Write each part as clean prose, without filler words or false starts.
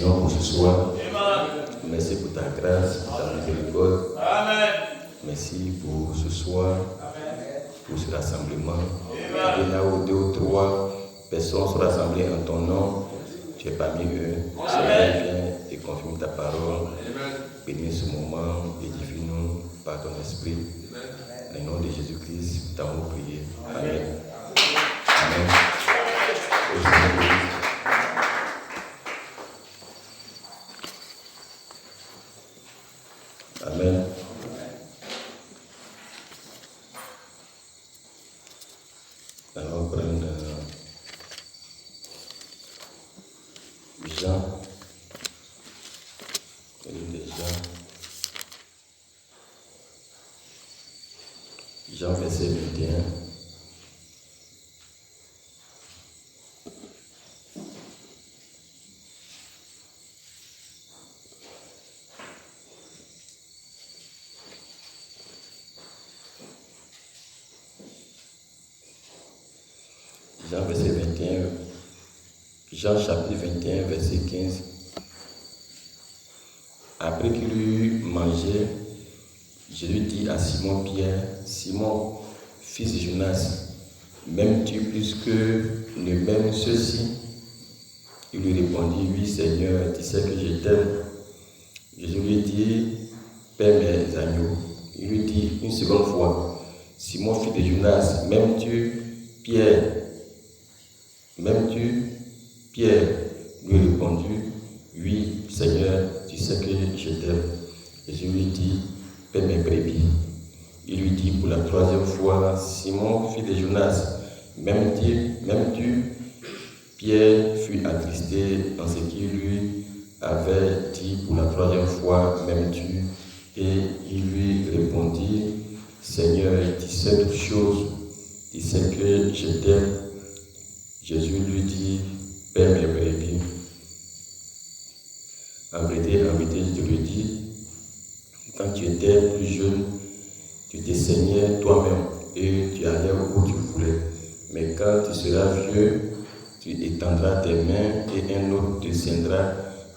Seigneur pour ce soir. Merci pour ta grâce, pour ta miséricorde. Merci pour ce soir, pour ce rassemblement. Et là où 2 ou 3 personnes sont rassemblées en ton nom, tu es parmi eux. Seigneur, viens et confirme ta parole. Bénis ce moment, édifie-nous par ton esprit. Dans le nom de Jésus-Christ, nous t'avons prié. Amen. Amen. Amen. Alors, on prend Jean. Jean, verset 21. Jean, verset 21. Jean, chapitre 21, verset 15. Après qu'il eut mangé, Jésus dit à Simon-Pierre, Simon, fils de Jonas, m'aimes-tu plus que ne m'aiment ceux-ci? Il lui répondit, oui Seigneur, tu sais que je t'aime. Jésus lui dit, paie mes agneaux. Il lui dit une seconde fois, Simon, fils de Jonas, m'aimes-tu Pierre? M'aimes-tu Pierre? Lui répondit, oui Seigneur, tu sais que je t'aime. Jésus lui dit, paie mes brebis. Il lui dit pour la 3e fois, Simon, fils de Jonas, m'aimes-tu? Pierre fut attristé dans ce qu'il lui avait dit pour la 3e fois, m'aimes-tu? Et il lui répondit, Seigneur, tu sais toutes choses, tu sais que je t'aime. Jésus lui dit, paie mes brebis. En vérité, je te le dis, quand tu étais plus jeune, tu te saignais toi-même et tu allais où tu voulais. Mais quand tu seras vieux, tu étendras tes mains et un autre te tiendra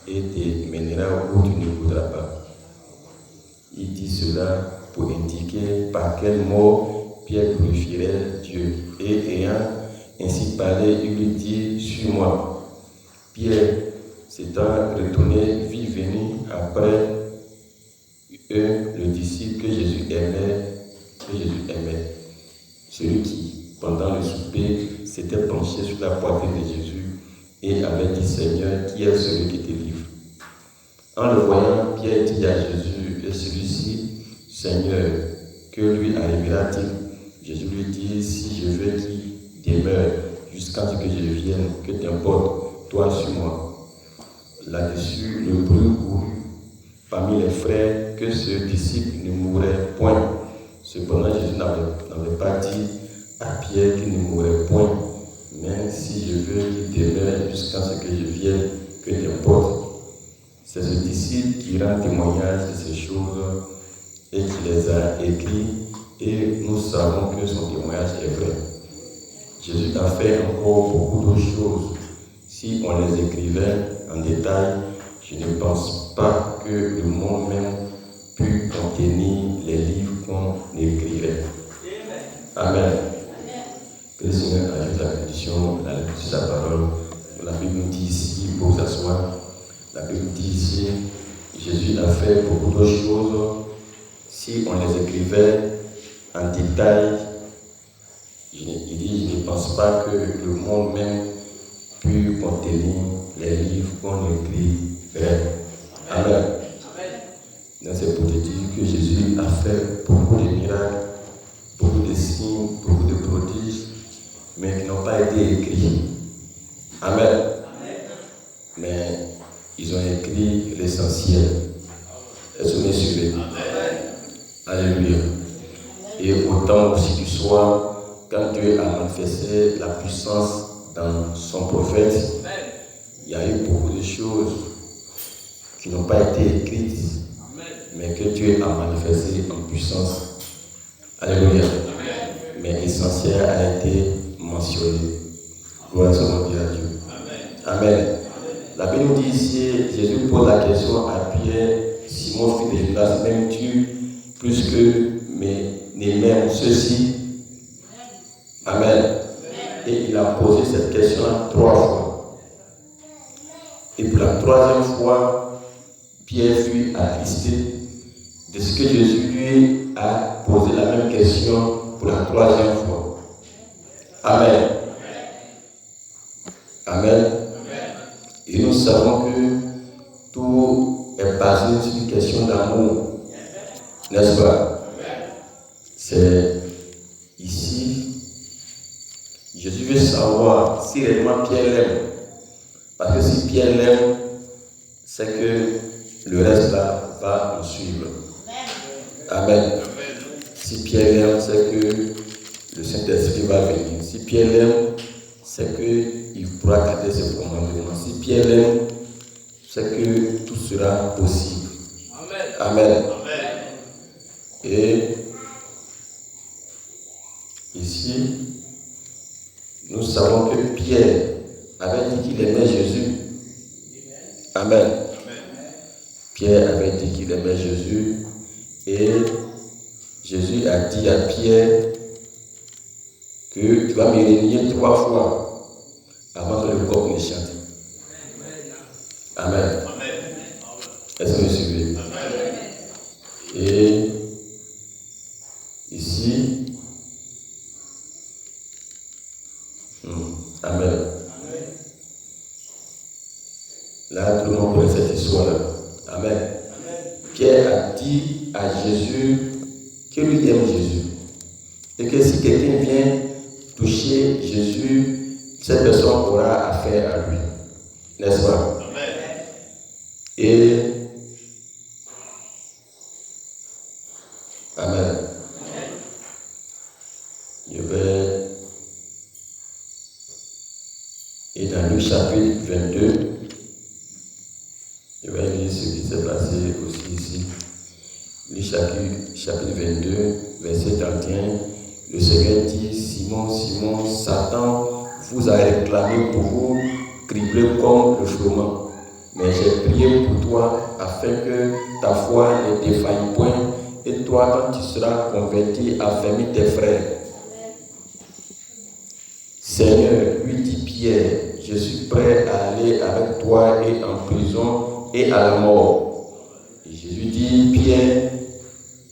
et te mènera où tu ne voudras pas. Il dit cela pour indiquer par quel mot Pierre glorifierait Dieu. Et ayant ainsi parlé, il lui dit, suis-moi. Pierre, s'étant retourné, vit venir après le disciple que Jésus aimait, celui qui, pendant le souper, s'était penché sur la poitrine de Jésus et avait dit, Seigneur, qui est celui qui te livre? En le voyant, Pierre dit à Jésus, et celui-ci, Seigneur, que lui arrivera-t-il? Jésus lui dit, si je veux qu'il demeure jusqu'à ce que je vienne, que t'importe, toi suis-moi. Là-dessus, le bruit courut parmi les frères que ce disciple ne mourrait point. Cependant, Jésus n'avait pas dit à Pierre qu'il ne mourrait point, mais si je veux qu'il demeure jusqu'à ce que je vienne, que t'importe. C'est ce disciple qui rend témoignage de ces choses et qui les a écrits, et nous savons que son témoignage est vrai. Jésus a fait encore beaucoup d'autres choses. Si on les écrivait en détail, je ne pense pas que le monde même pût contenir les livres qu'on écrirait. Amen. Que le Seigneur ajoute la bénédiction, la lecture de sa parole. La Bible nous dit ici, pour s'asseoir, la Bible dit ici, Jésus a fait beaucoup d'autres choses. Si on les écrivait en détail, il dit, je ne pense pas que le monde même pût contenir les livres qu'on écrirait. Amen. Donc c'est pour te dire que Jésus a fait beaucoup de miracles, beaucoup de signes, beaucoup de prodiges, mais qui n'ont pas été écrits. Amen. Mais ils ont écrit l'essentiel. Est-ce qu'on est suivi? Alléluia. Et au temps aussi du soir, quand Dieu a manifesté la puissance dans son prophète, il y a eu beaucoup de choses qui n'ont pas été écrites, mais que Dieu a manifesté en puissance. Alléluia. Mais l'essentiel a été mentionné. Gloire à son nom, à Dieu. Amen. La Bible nous dit ici, Jésus pose la question à Pierre, Simon, fils de Jonas, m'aimes-tu plus que mes mêmes ceux-ci? Amen. Et il a posé cette question 3 fois. Et pour la 3e fois, Pierre fut attristé de ce que Jésus lui a posé la même question pour la 3e fois. Amen. Amen. Et nous savons que tout est basé sur une question d'amour. N'est-ce pas? C'est ici. Jésus veut savoir si réellement Pierre l'aime. Parce que si Pierre l'aime, c'est que le reste là va en suivre. Amen. Si Pierre l'aime, c'est que le Saint-Esprit va venir. Si Pierre l'aime, c'est qu'il pourra garder ses commandements. Si Pierre l'aime, c'est que tout sera possible. Amen. Amen. Et ici, nous savons que Pierre avait dit qu'il aimait Jésus. Amen. Pierre avait dit qu'il aimait Jésus. Et Jésus a dit à Pierre que tu vas me renier 3 fois avant que le coq ne chante. Amen. Est-ce que vous suivez? Et ici, Amen. Là, tout le monde connaît cette histoire-là. Amen. Pierre a dit à Jésus que lui aime Jésus. Et que si quelqu'un vient toucher Jésus, cette personne aura affaire à lui. N'est-ce pas? Amen. Et Amen. Je vais. Et dans Luc chapitre 22, je vais lire ce qui s'est passé aussi ici. Luc chapitre 22, verset 31. Le Seigneur dit, Simon, Simon, Satan vous a réclamé pour vous cribler comme le froment. Mais j'ai prié pour toi afin que ta foi ne défaille point. Et toi, quand tu seras converti, affermis tes frères. Seigneur, lui dit Pierre, je suis prêt à aller avec toi et en prison et à la mort. Et Jésus dit, Pierre,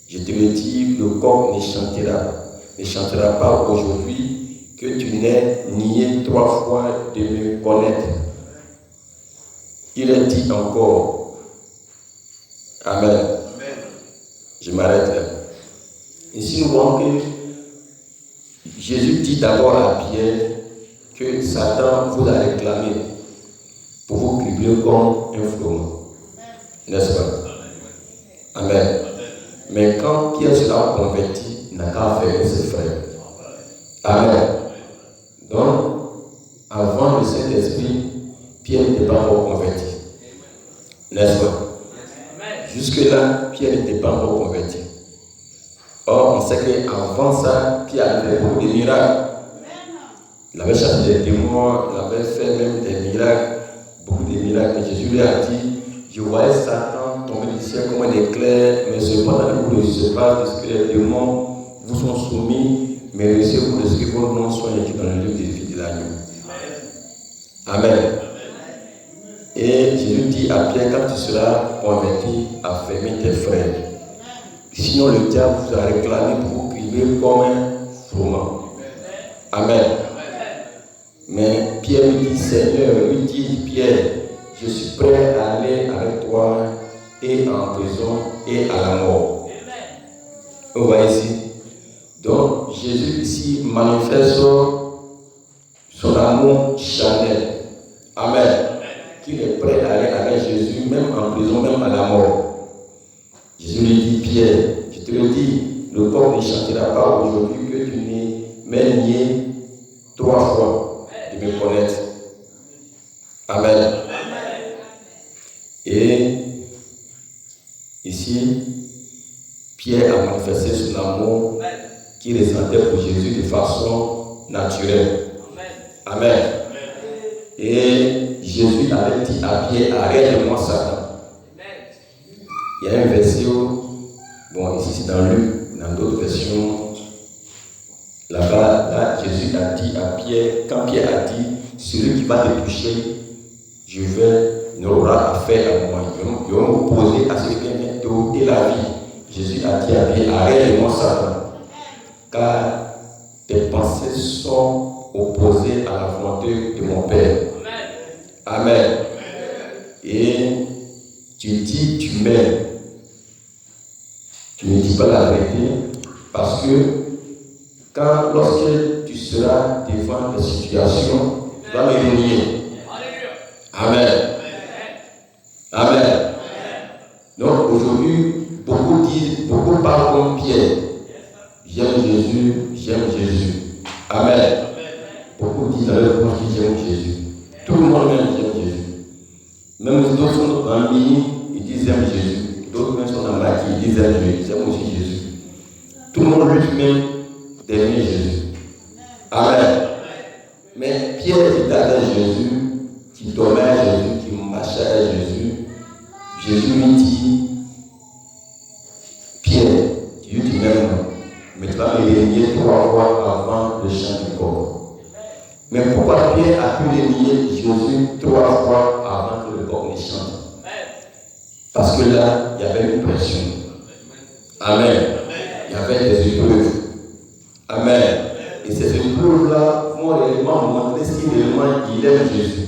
je te le dis, le coq ne chantera pas aujourd'hui que tu n'aies nié 3 fois de me connaître. Il a dit encore, Amen. Je m'arrête là. Ici, nous voyons que Jésus dit d'abord à Pierre que Satan vous a réclamé pour vous cribler comme un froment. N'est-ce pas? Amen. Mais quand Pierre sera converti, il n'a qu'à faire ses frères. Amen. Donc, avant le Saint-Esprit, Pierre n'était pas encore converti. N'est-ce pas? Jusque-là, Pierre n'était pas encore converti. Or, on sait qu'avant ça, Pierre avait fait beaucoup de miracles. Il avait chassé des démons, il avait fait même des miracles, beaucoup de miracles. Et Jésus lui a dit, je voyais Satan tomber du ciel comme un éclair, mais cependant, vous ne réussissez pas parce que les démons vous sont soumis, mais réussissez-vous de ce que vos noms soient écrits dans le livre de vie de l'agneau. Amen. Et Jésus dit à Pierre, quand tu seras converti, affermis tes frères. Sinon, le diable vous a réclamé pour vous cribler comme un froment. Amen. Mais Pierre lui dit, Seigneur, lui dit Pierre, je suis prêt à aller avec toi et en prison et à la mort. Vous voyez ici. Donc, Jésus ici manifeste son amour charnel. Amen. Qu'il est prêt à aller avec Jésus, même en prison, même à la mort. Jésus lui dit, Pierre, je te le dis, le coq ne chantera pas aujourd'hui que tu n'aies nié 3 fois de me connaître. Amen. Et ici, Pierre a manifesté son amour qu'il ressentait pour Jésus de façon naturelle. Amen. Et Jésus avait dit à Pierre, arrête de moi Satan. Il y a un verset, bon ici c'est dans Luc, dans d'autres versions, là-bas, là, Jésus a dit à Pierre, quand Pierre a dit, celui qui va te toucher, n'aura affaire à moi. Ils vont m'opposer à celui qui vient t'ôter la vie. Jésus a dit à Pierre, arrête de moi Satan, car tes pensées sont opposées à la volonté de mon Père. Amen. Amen. Et tu dis, tu m'aimes. Tu ne dis pas la vérité parce que lorsque tu seras devant des situations, tu vas me renier. Amen. Amen. Donc aujourd'hui, beaucoup parlent comme Pierre. J'aime Jésus. Amen. Beaucoup disent dans leur bouche qu'ils aiment Jésus. Tout le monde même j'aime Jésus. Même d'autres sont dans le mini, ils disent j'aime Jésus. D'autres même sont dans la qui ils disent j'aime aussi Jésus. Tout le monde lutte même d'aimer Jésus. Amen. Mais Pierre qui avait Jésus, qui dormait à Jésus, qui marchait à Jésus, Jésus lui dit, Pierre, tu m'aimes, mais tu vas me renier 3 fois avant le chant du corps. Mais pourquoi Pierre a pu renier Jésus 3 fois avant que le corps ne chante? Parce que là, il y avait une pression. Amen. Il y avait des épreuves. Amen. Et ces épreuves-là vont réellement montrer si réellement il aime Jésus.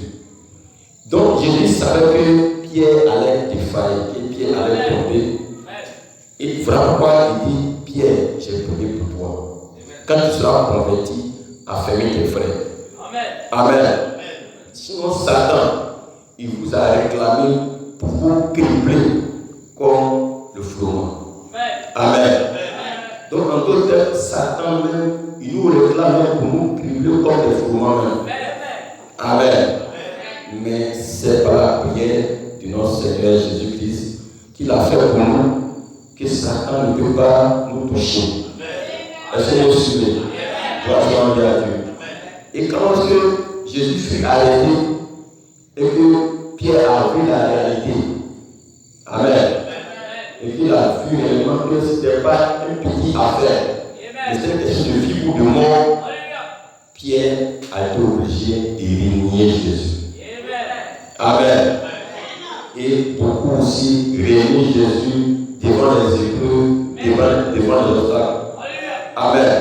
Donc Jésus savait que Pierre allait défaillir, que Pierre allait tomber. Et voilà pourquoi il dit, Pierre, j'ai prié pour toi. Quand tu seras converti, affermis tes frères. Amen. Sinon Satan, il vous a réclamé pour vous cribler comme le froment. Amen. Donc en d'autres termes, Satan même, il nous réclame pour nous cribler comme des froment même. Amen. Mais c'est par la prière de notre Seigneur Jésus-Christ qu'il a fait pour nous que Satan ne peut pas nous toucher. Est-ce que vous suivez? Gloire à Dieu. Et quand Jésus fut arrêté et que Pierre a vu la réalité, amen, et qu'il a vu réellement que ce n'était pas une petite affaire, mais c'était une question de vie ou de mort, Pierre a été obligé de renier Jésus. Amen. Et beaucoup aussi renier Jésus devant les épreuves, devant les obstacles. Amen.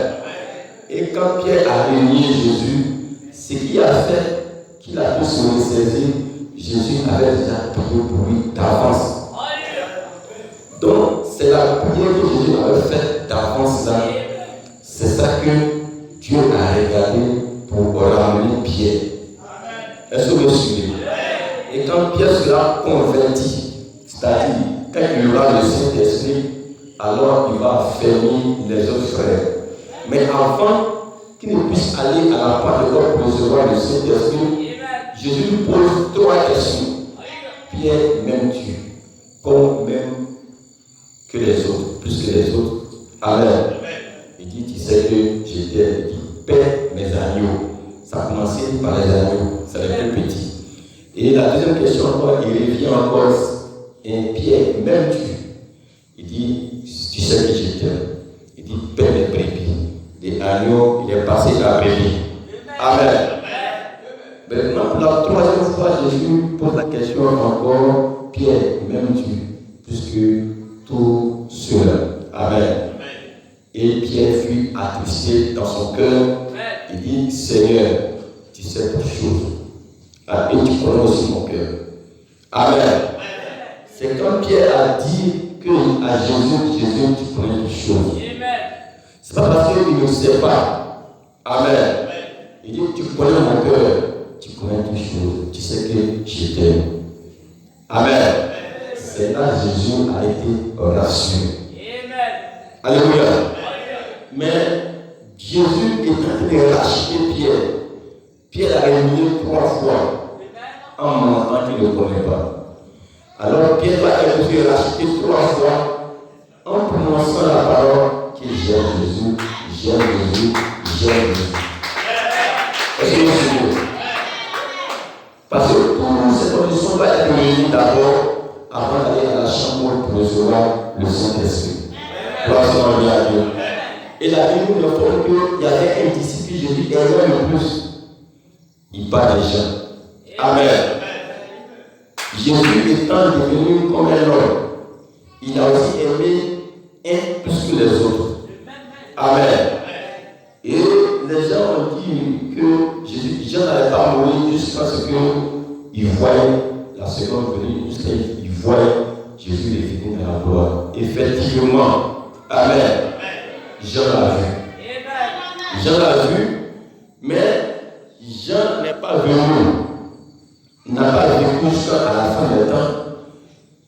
Et quand Pierre a renié Jésus, ce qui a fait qu'il a pu se ressaisir, Jésus avait déjà prié pour lui d'avance. Donc, c'est la prière que Jésus avait faite d'avance là. C'est ça que Dieu a regardé pour ramener Pierre. Est-ce que vous suivez? Et quand Pierre sera converti, c'est-à-dire quand il aura le Saint-Esprit, alors il va affermir les autres frères. Mais avant qu'il ne puisse aller à la porte de corps pour recevoir le Saint-Esprit, Jésus lui pose 3 questions. Pierre, m'aimes-tu comme même que les autres, plus que les autres? Amen. Il dit, tu sais que j'étais, il dit, paie mes agneaux. Ça a commencé par les agneaux, c'est les plus petits. Et la deuxième question, il revient encore. Et Pierre, m'aimes-tu? Il dit, tu sais que je t'aime. Il dit, paie mes brebis. Des agneaux, il est passé à brebis. Amen. Maintenant, pour la 3e fois, Jésus pose la question encore, Pierre, m'aimes-tu? Puisque tout cela. Amen. Et Pierre fut attristé dans son cœur. Il dit, Seigneur, tu sais toutes choses. Et tu connais aussi mon cœur. Amen. C'est quand Pierre a dit à Jésus, tu connais toutes choses. C'est pas parce qu'il ne sait pas. Amen. Il dit, tu connais mon cœur, tu connais toutes choses. Tu sais que je t'aime. Amen. C'est là que Jésus a été rassuré. Alléluia. Mais Jésus est en train de racheter Pierre. Pierre a renié 3 fois en mentant qu'il ne connaît pas. Alors Pierre va être racheté 3 fois en prononçant la parole que j'aime Jésus, j'aime Jésus, j'aime Jésus. Est-ce que vous suivez? Parce que tout le conditions doivent être réunies d'abord avant d'aller à la chambre pour recevoir le Saint-Esprit. Gloire à Dieu. Et la Bible nous informe qu'il y avait un disciple, Jésus aimait le plus. Il parle des gens. Amen. Jésus étant devenu comme un homme, il a aussi aimé un plus que les autres. Amen. Et les gens ont dit que Jean n'allait pas mourir jusqu'à ce qu'il voie la seconde venue, jusqu'à ce qu'il voie Jésus les venir dans la gloire. Effectivement, Amen. Jean l'a vu. Jean l'a vu, mais Jean n'est pas venu, n'a pas vécu jusqu'à la fin des temps,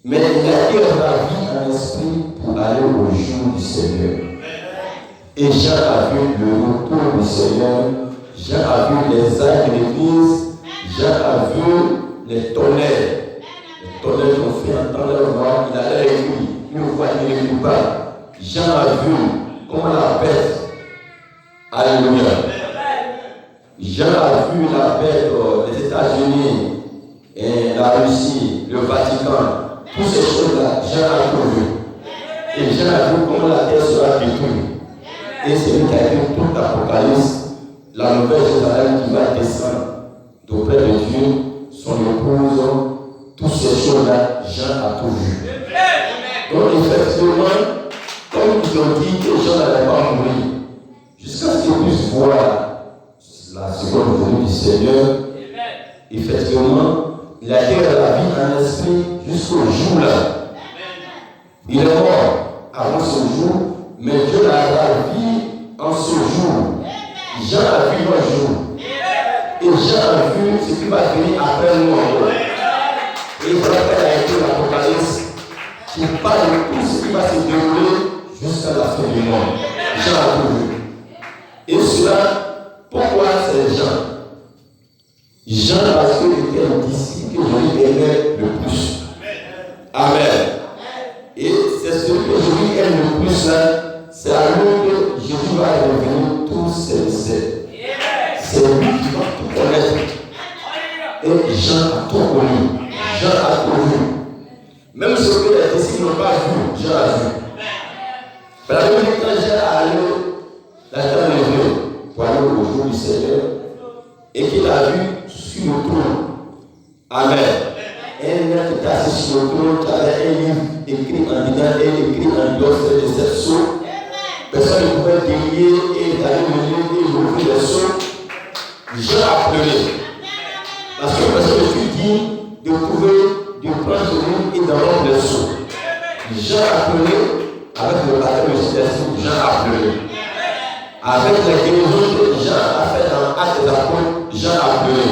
mais il a eu la vie en esprit pour aller au jour du Seigneur. Et Jean a vu le retour du Seigneur, Jean a vu les actes de l'Église, Jean a vu les tonnerres qu'on fait entendre leur voix, il allait écouter, une voix il n'écoute pas. Jean a vu comment la bête, alléluia. Jean a vu la bête, les États-Unis, et la Russie, le Vatican, toutes ces choses-là, Jean a tout vu. Et Jean a vu comment la terre sera détruite. Et c'est lui qui a écrit tout l'Apocalypse, la nouvelle Jérusalem qui va descendre d'auprès de Dieu, son épouse, toutes ces choses-là, Jean a tout vu. Donc effectivement, comme ils ont dit que Jean n'allait pas mourir, jusqu'à ce qu'il puisse voir la seconde venue du Seigneur, effectivement, il a été à la vie en esprit jusqu'au jour-là. Il est mort avant ce jour, mais Dieu l'a ravi en ce jour. Jean a vu un jour. Et Jean a vu ce qui va venir après nous encore. Et il a écrit l'Apocalypse qui parle de tout ce qui va se dérouler jusqu'à la fin du monde. Jean a tout vu. Et cela, pourquoi c'est Jean? Jean parce qu'il était un disciple que Jésus aimait le plus. Amen. Et c'est ce que Jésus aime le plus là. C'est à lui que Jésus va revenir tous ses mystères. C'est lui qui va tout connaître. Et Jean a tout connu. Jean a tout vu. Même ce que les disciples n'ont pas vu, Jean a vu. La Bible dit quand Jean a allé la terre de Dieu pour aller au jour du Seigneur et qu'il a vu sur le trône. Amen. Un homme qui était assis sur le trône, qui avait un livre écrit en dedans et écrit en dehors de cette sceaux. Personne ne pouvait délier et aller le livre et ouvrir les sceaux. Jean a pleuré. Parce que personne ne fut dit de prendre ce livre et d'en rendre les sceaux. Jean a pleuré avec le baptême de Saint-Esprit. Jean a pleuré. Avec les guérisons que Jean a fait dans l'Acte des Apôtres, Jean a pleuré.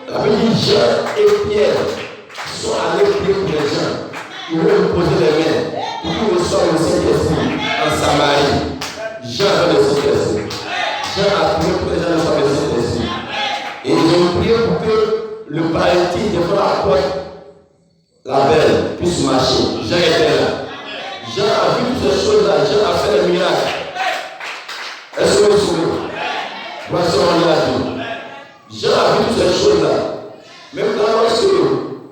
La Bible dit Jean et Pierre sont allés prier pour les gens. Ils veulent poser les mains pour qu'ils reçoivent le Saint-Esprit en Samarie. Jean a le Saint-Esprit. Jean a prié pour que les gens reçoivent le Saint-Esprit. Et ils ont prié pour que le paralytique devant la porte, la belle, puisse marcher. Jean était là. Jean a vu toutes ces choses-là. Jean a fait les miracles. Est-ce que vous vous souvenez? Voici on l'a dit. Jean a vu toutes ces choses-là. Même quand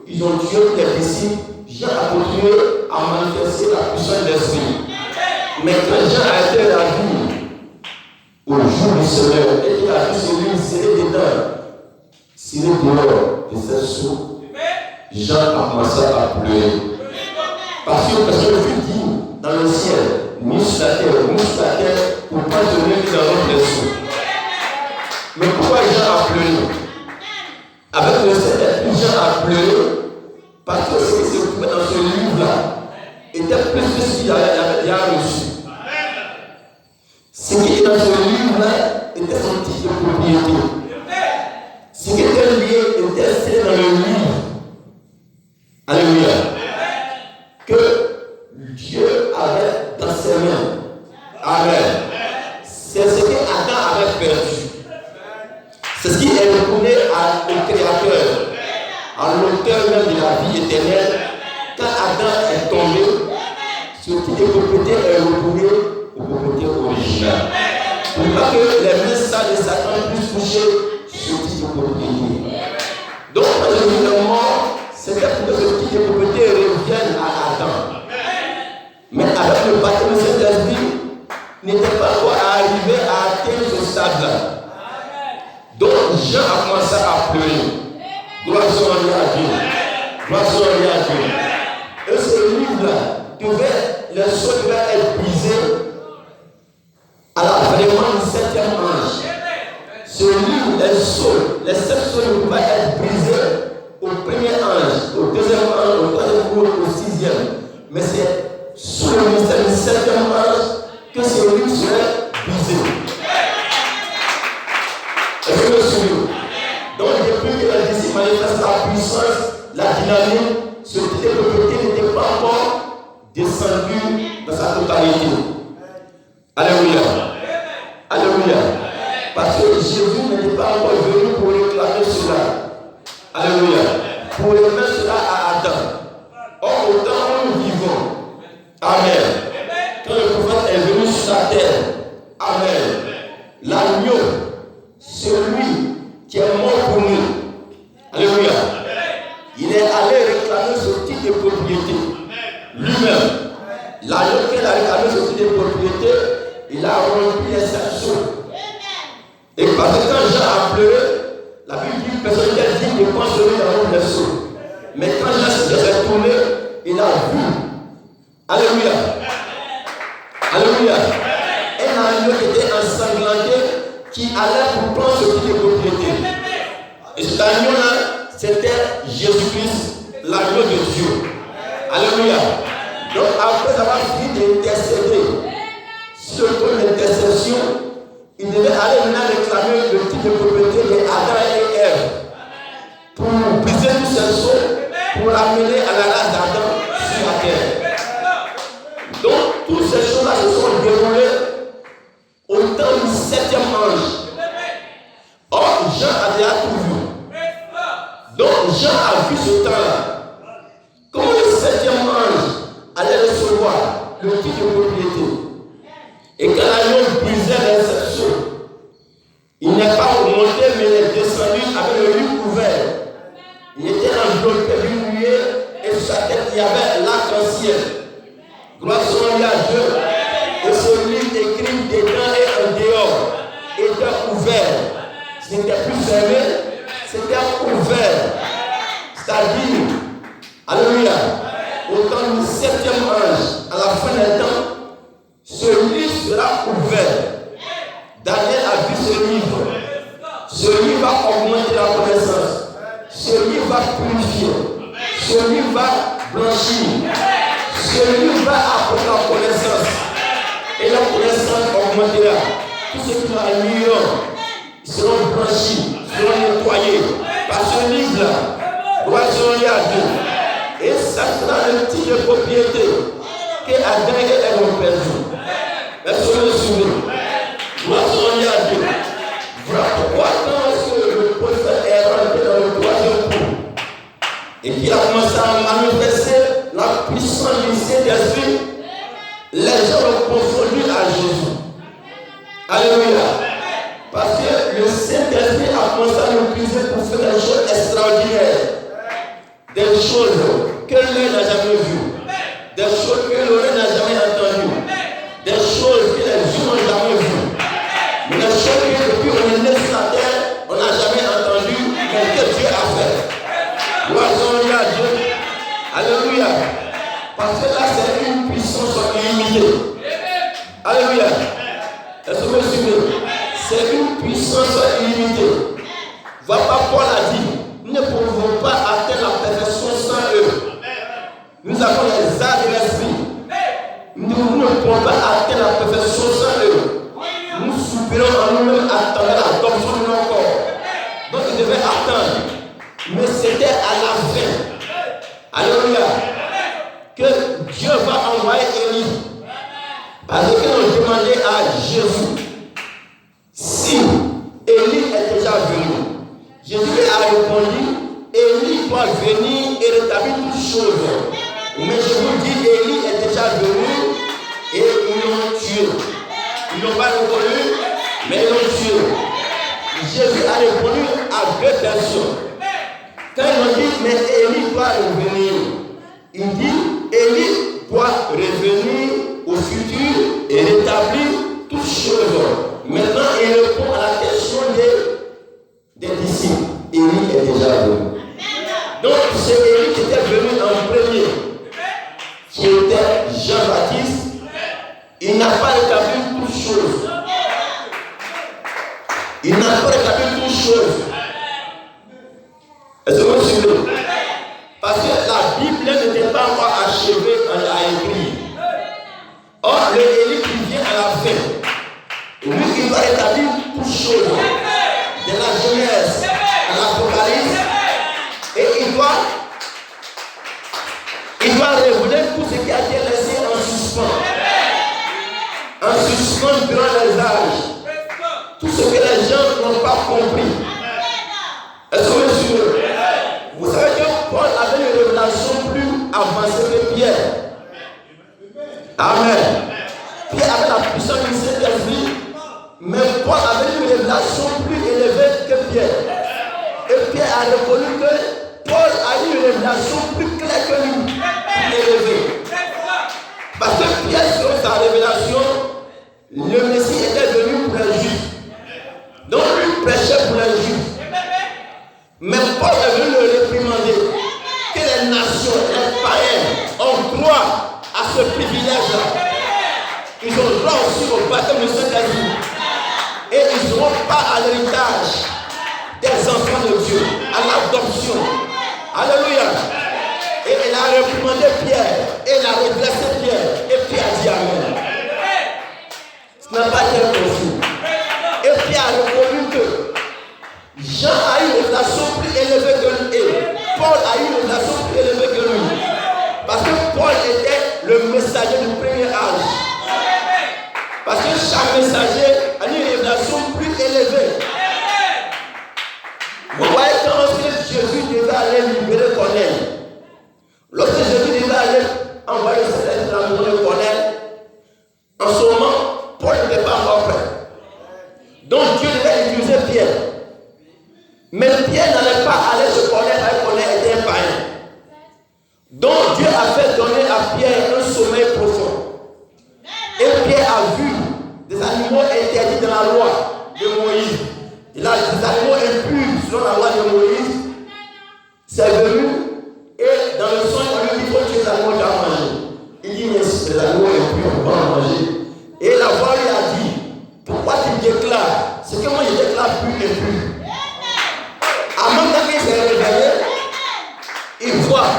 ils ont tué les disciples, Jean a continué à manifester la puissance de l'esprit. Mais quand Jean a été la vie au jour du Seigneur et qu'il a vu celui serré dedans, serré dehors de ses sceaux, Jean a commencé à pleurer. Parce que personne ne fut dit dans le ciel, ni sur la terre, pour pas donner dans notre sceaux. Mais pourquoi Jean a pleuré? Avec le Seigneur, Jean a pleuré parce que ce qui se trouvait dans ce livre-là était plus que ce qu'il avait déjà reçu. Ce qui est dans ce livre-là était son titre de propriété. Ce qui était lié était inscrit dans le livre. Alléluia. Que Dieu avait dans ses mains. Amen. C'est ce que Adam avait perdu. C'est ce qui est retourné au Créateur, à l'auteur même de la vie éternelle. Quand Adam est tombé, ce qui est propriété est retourné au propriété original. Pour pas que les messages de Satan puissent toucher ce type de propriété. Donc quand Jésus est mort, c'était pour que le titre de propriété revienne à Adam. Mais avec le baptême de Saint-Esprit, n'était pas encore arrivé à atteindre ce stade-là. Donc Jean a commencé à pleurer. Gloire soit à Dieu. Gloire soit à Dieu. Et ce livre-là, les choses devaient être brisées à l'avènement du 7e ange. Ce livre, les 7 choses ne pouvaient être brisées au premier ange, au deuxième ange, au troisième ou au 6e. Mais c'est sous le ministère du 7e ange que ce livre serait brisé. Est-ce que vous suivez? Donc, depuis que les disciples manifestent la puissance, la dynamique, ce type de propriété n'était pas encore descendu dans sa totalité. Alléluia. Alléluia. Parce que Jésus n'était pas encore venu pour réclamer cela. Alléluia. Pour remettre cela à Adam. Or, au temps où nous vivons, amen. Quand le prophète est venu sur la terre, amen. L'agneau, celui qui est mort pour nous, alléluia. Il est allé réclamer ce type de propriété. Lui-même, l'agneau qui a réclamé ce type de propriété, il a rempli les 7 choses. Et parce que quand Jean a pleuré, la Bible dit que personne n'est digne de construire dans le berceau. Mais quand Jean s'est retourné, il a vu. Alléluia. Alléluia. Un agneau qui était ensanglanté, qui allait pour prendre ce type de propriété. Et cet agneau-là, c'était Jésus-Christ, l'agneau de Dieu. Alléluia. Donc après avoir fini d'intercéder sur le trône d'intercession, il devait aller maintenant réclamer le type de propriété d'Adam et Ève pour briser tous ces choses, pour l'amener à la race d'Adam sur la terre. Donc toutes ces choses-là se sont déroulées au temps du 7e ange. Or, Jean a déjà tout vu. Donc Jean a vu ce temps-là. Comment le 7e ange allait recevoir le titre de propriété. Et quand l'agneau brisait les 7 choses, il n'est pas remonté, mais il est descendu avec le lit ouvert. Il était enveloppé d'une nuée et sur sa tête il y avait l'arc-en-ciel. Gloire soit à Dieu. Et ce livre écrit dedans et en dehors était ouvert. Ce n'était plus fermé, c'était ouvert. C'est-à-dire, alléluia, au temps du 7e ange, à la fin des temps, ce livre sera ouvert. Daniel a vu ce livre. Ce livre va augmenter la connaissance. Ce livre va purifier. Ce livre va blanchir. Ce livre va apporter la connaissance. Et la connaissance augmentera. Tous ceux qui sont à l'union seront blanchis, seront nettoyés par ce livre-là. Gloire soit à Dieu. Et ça sera le type de propriété que Adam et Ève ont perdu. Est-ce que vous le souvenez? Gloire soit à Dieu. Voilà pourquoi quand est-ce que le prophète est rentré dans le 3e coup et qu'il a commencé à manifester la puissance du Saint-Esprit, les gens l'ont confondu à Jésus. Alléluia. Parce que le Saint-Esprit a commencé à l'utiliser pour faire des choses extraordinaires. Des choses que l'œil n'a jamais vues. Des choses que l'oreille n'a jamais entendues. Des choses que les yeux n'ont jamais vues. Mais des choses que depuis on est né sur la terre, on n'a jamais entendu, mais que Dieu a fait. Gloire à Dieu. Alléluia. Parce que là, c'est une puissance illimitée. Alléluia. Est-ce que vous suivez? C'est une puissance illimitée. Voilà pas Paul a dit, nous ne pouvons pas atteindre la perfection sans eux. Nous avons les arts de l'esprit. Nous ne pouvons pas atteindre la perfection sans eux. Nous soupirons en nous-mêmes attendre l'adoption de nos corps. Donc ils devaient attendre. Mais c'était à la fin. Alléluia. Que Dieu va envoyer Élie. Parce qu'ils ont demandé à Jésus si Élie est déjà venu. Jésus a répondu, Élie doit venir et rétablir toutes choses. Mais je vous dis, Élie est déjà venu et ils l'ont tué. Ils n'ont pas reconnu, mais ils l'ont tué. Jésus a répondu à 2 personnes. Quand ils ont dit, mais Élie doit revenir, il dit, Élie doit revenir au futur et rétablir toutes choses. Maintenant, il répond à la question des disciples. Élie est déjà venu. Donc, c'est Élie qui était venu en premier, qui était Jean-Baptiste. Il n'a pas rétabli toutes choses. Il n'a pas rétabli toutes choses. Est-ce que vous suivez? Parce que la Bible n'était pas encore achevée à écrire. Or, le Élie qui vient à la fin, lui, il doit rétablir toutes choses. De la Genèse à l'Apocalypse. Et il doit révéler tout ce qui a été laissé en suspens. En suspens durant les âges. Tout ce que les gens n'ont pas compris. Est-ce que vous êtes sûr? Vous savez que Paul avait une révélation plus avancée que Pierre. Amen. Pierre avait la puissance du Saint-Esprit, mais Paul avait une révélation plus élevée que Pierre. Et Pierre a reconnu que Paul a eu une révélation plus claire que lui, plus élevée. Parce que Pierre, selon sa révélation, le Messie était venu pour les Juifs. Donc lui prêchait pour les Juifs. Mais Paul est venu le réprimander. Que les nations, les païens ont droit à ce privilège-là. Ils ont droit aussi au baptême du Saint-Esprit. Et ils n'auront pas à l'héritage des enfants de Dieu, à l'adoption. Alléluia. Et il a réprimandé Pierre. Et il a redressé Pierre. Et Pierre a dit Amen. Ce n'a pas été confus. Et Pierre a reconnu que Jean a eu une relation plus élevée que lui. Et Paul a eu une relation plus élevée que lui. Parce que Paul était le messager du premier âge. Parce que chaque messager a une révélation plus élevée. Vous voyez, quand Jésus devait aller libérer Corneille, lorsque Jésus devait aller envoyer ses lettres dans le monde de Corneille, en ce moment, Paul n'était pas encore prêt. Donc Dieu devait utiliser Pierre. Mais Pierre n'allait pas aller se Corneille parce que Corneille était un païen. Donc Dieu a fait donner à Pierre un sommeil profond. Et Pierre a vu des animaux interdits dans la loi de Moïse. Il a des animaux impurs selon la loi de Moïse. C'est venu et dans le son, on lui dit faut tuer les animaux à manger. Il dit mais les animaux impurs, on va en manger. Et la voix lui a dit pourquoi tu déclares ce que moi je déclare plus impur. Avant qu'il s'est réveillé, il voit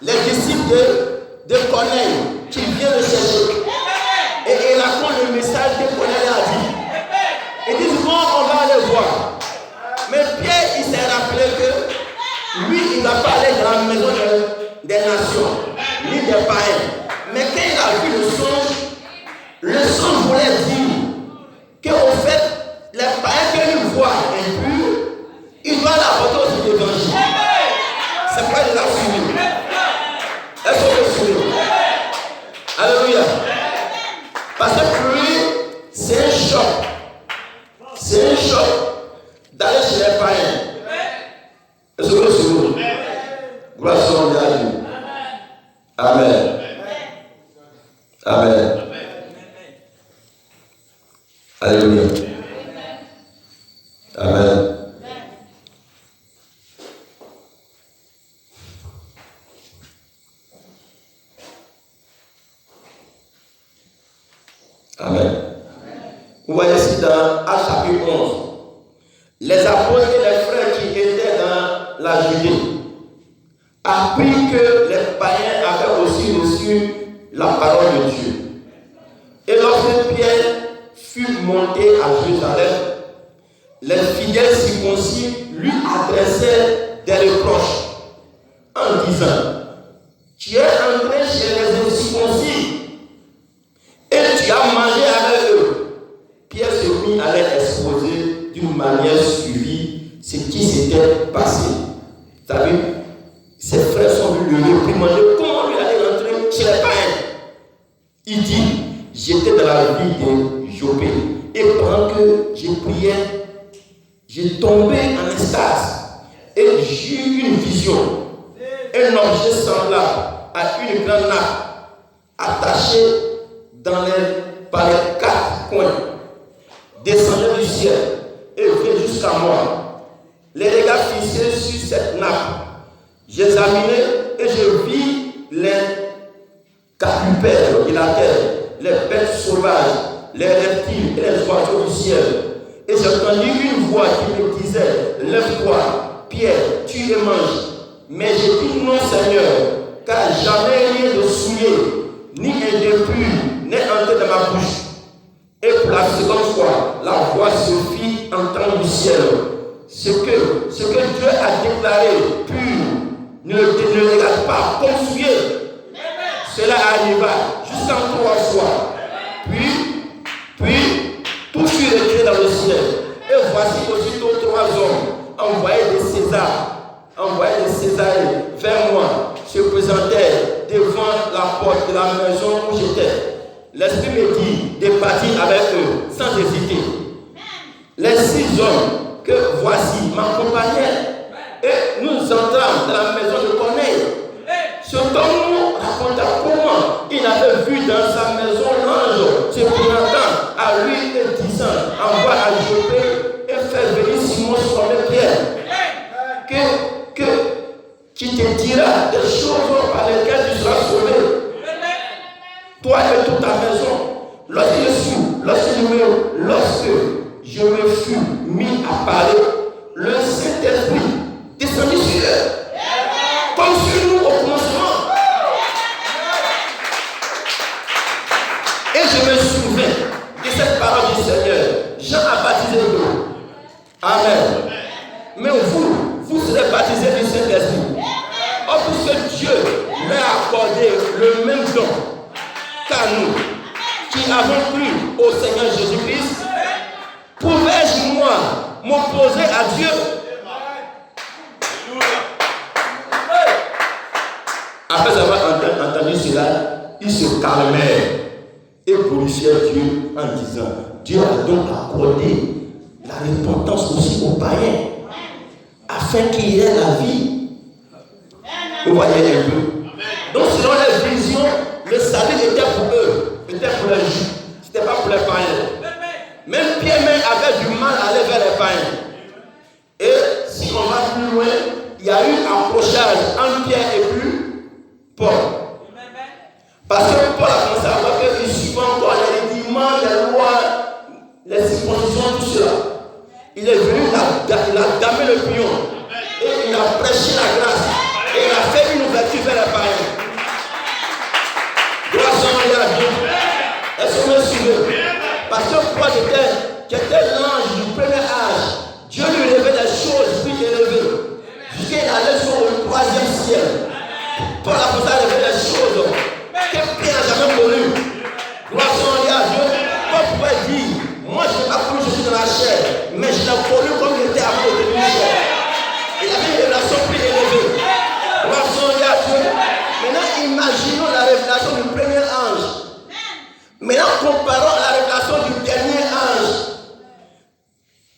les disciples de Corneille qui viennent le chercher. Et il raconte le message que Corneille a dit. Il dit bon, on va aller voir. Mais Pierre, il s'est rappelé que lui, il ne va pas aller dans la maison des nations, ni des païens. Mais quand il a vu le songe voulait dire qu'au fait, les païens qu'il voit impurs, il doit l'apporter aussi l'évangile. C'est pas de la suivi. Est-ce que vous suivez? Alléluia. Parce que pour lui, c'est un choc. C'est un choc d'aller chez les païens. Est-ce que vous suivez? Gloire soit à Dieu. Amen. Amen. Alléluia. Amen. Amen. Vous voyez ici dans Actes chapitre 11, les apôtres et les frères qui étaient dans la Judée apprirent que les païens avaient aussi reçu la parole de Dieu. Et lorsque Pierre fut monté à Jérusalem, les fidèles circoncis lui adressaient des reproches en disant tu es entré chez les incirconcis et tu as mangé avec eux. Pierre se mit à leur exposer d'une manière suivie ce qui s'était passé. Vous savez, ses frères sont venus le réprimander. Comment lui allait rentrer chez les païens? Il dit j'étais dans la ville de Jopé et pendant que je priais, j'ai tombé en extase et j'ai vision. Un objet semblable à une grande nappe attachée par les quatre coins descendait du ciel et vint jusqu'à moi. Les regards fixés sur cette nappe, j'examinai et je vis les quadrupèdes de la terre, les bêtes sauvages, les reptiles et les oiseaux du ciel. Et j'entendis une voix qui me disait: lève-toi, Pierre, tu et mange. Mais j'ai dit: non, Seigneur, car jamais rien de souillé, ni un dépur n'est entré dans ma bouche. Et pour la seconde fois, la voix se fit entendre du ciel. Ce que Dieu a déclaré pur, ne le regarde pas comme souillé. Cela arriva jusqu'en 3 fois. Puis, tout fut retiré dans le ciel. Et voici aussitôt 3 hommes envoyés de César vers moi se présentèrent devant la porte de la maison où j'étais. L'Esprit me dit de partir avec eux sans hésiter. Les 6 hommes que voici m'accompagnaient et nous entrâmes dans la maison de Corneille. Ce homme nous raconta comment il avait vu dans sa maison l'ange se présentant à lui et disant: envoie à Joppé et fais venir Simon surnommé Pierre, qui te dira des choses par lesquelles tu seras sauvé, toi et toute ta maison. Lorsque je me fus mis à parler, le Saint-Esprit descendit sur eux, comme sur nous au commencement. Et je me souviens de cette parole du Seigneur: Jean a baptisé d'eau. Amen. Mais vous serez baptisés du Saint-Esprit. Or, puisque Dieu leur a accordé le même don qu'à nous, qui avons cru au Seigneur Jésus-Christ, pouvais-je, moi, m'opposer à Dieu? Après avoir entendu cela, ils se calmèrent et glorifièrent Dieu en disant: Dieu a donc accordé la repentance aussi aux païens, afin qu'il y ait la vie. Vous voyez un peu. Donc selon les visions, le salut était pour eux, était pour les Juifs, ce n'était pas pour les païens. Même Pierre avait du mal à aller vers les païens. Et si on va plus loin, il y a eu un accrochage entre Pierre et puis Paul. Parce que Paul a commencé à voir qu'il suivait encore les rudiments, les lois, les circoncisions, tout cela. Il est venu, il a damé le pion et il a prêché la grâce et il a fait une ouverture vers les païens. Gloire à Dieu. Est-ce que vous me suivez? Parce que Paul était l'ange du premier âge. Dieu lui révélait des choses plus élevées. Jusqu'à il allait sur le 3e ciel. Paul a commencé à révéler des choses que Pierre n'a jamais connues. Gloire à Dieu. Paul pouvait dire: moi je n'ai pas connu Jésus dans la chair, mais je l'ai connu comme il était avant de devenir chair. Il avait une révélation plus élevée. Gloire à Dieu. Maintenant imaginons la révélation du premier ange. Maintenant comparons la révélation du dernier ange.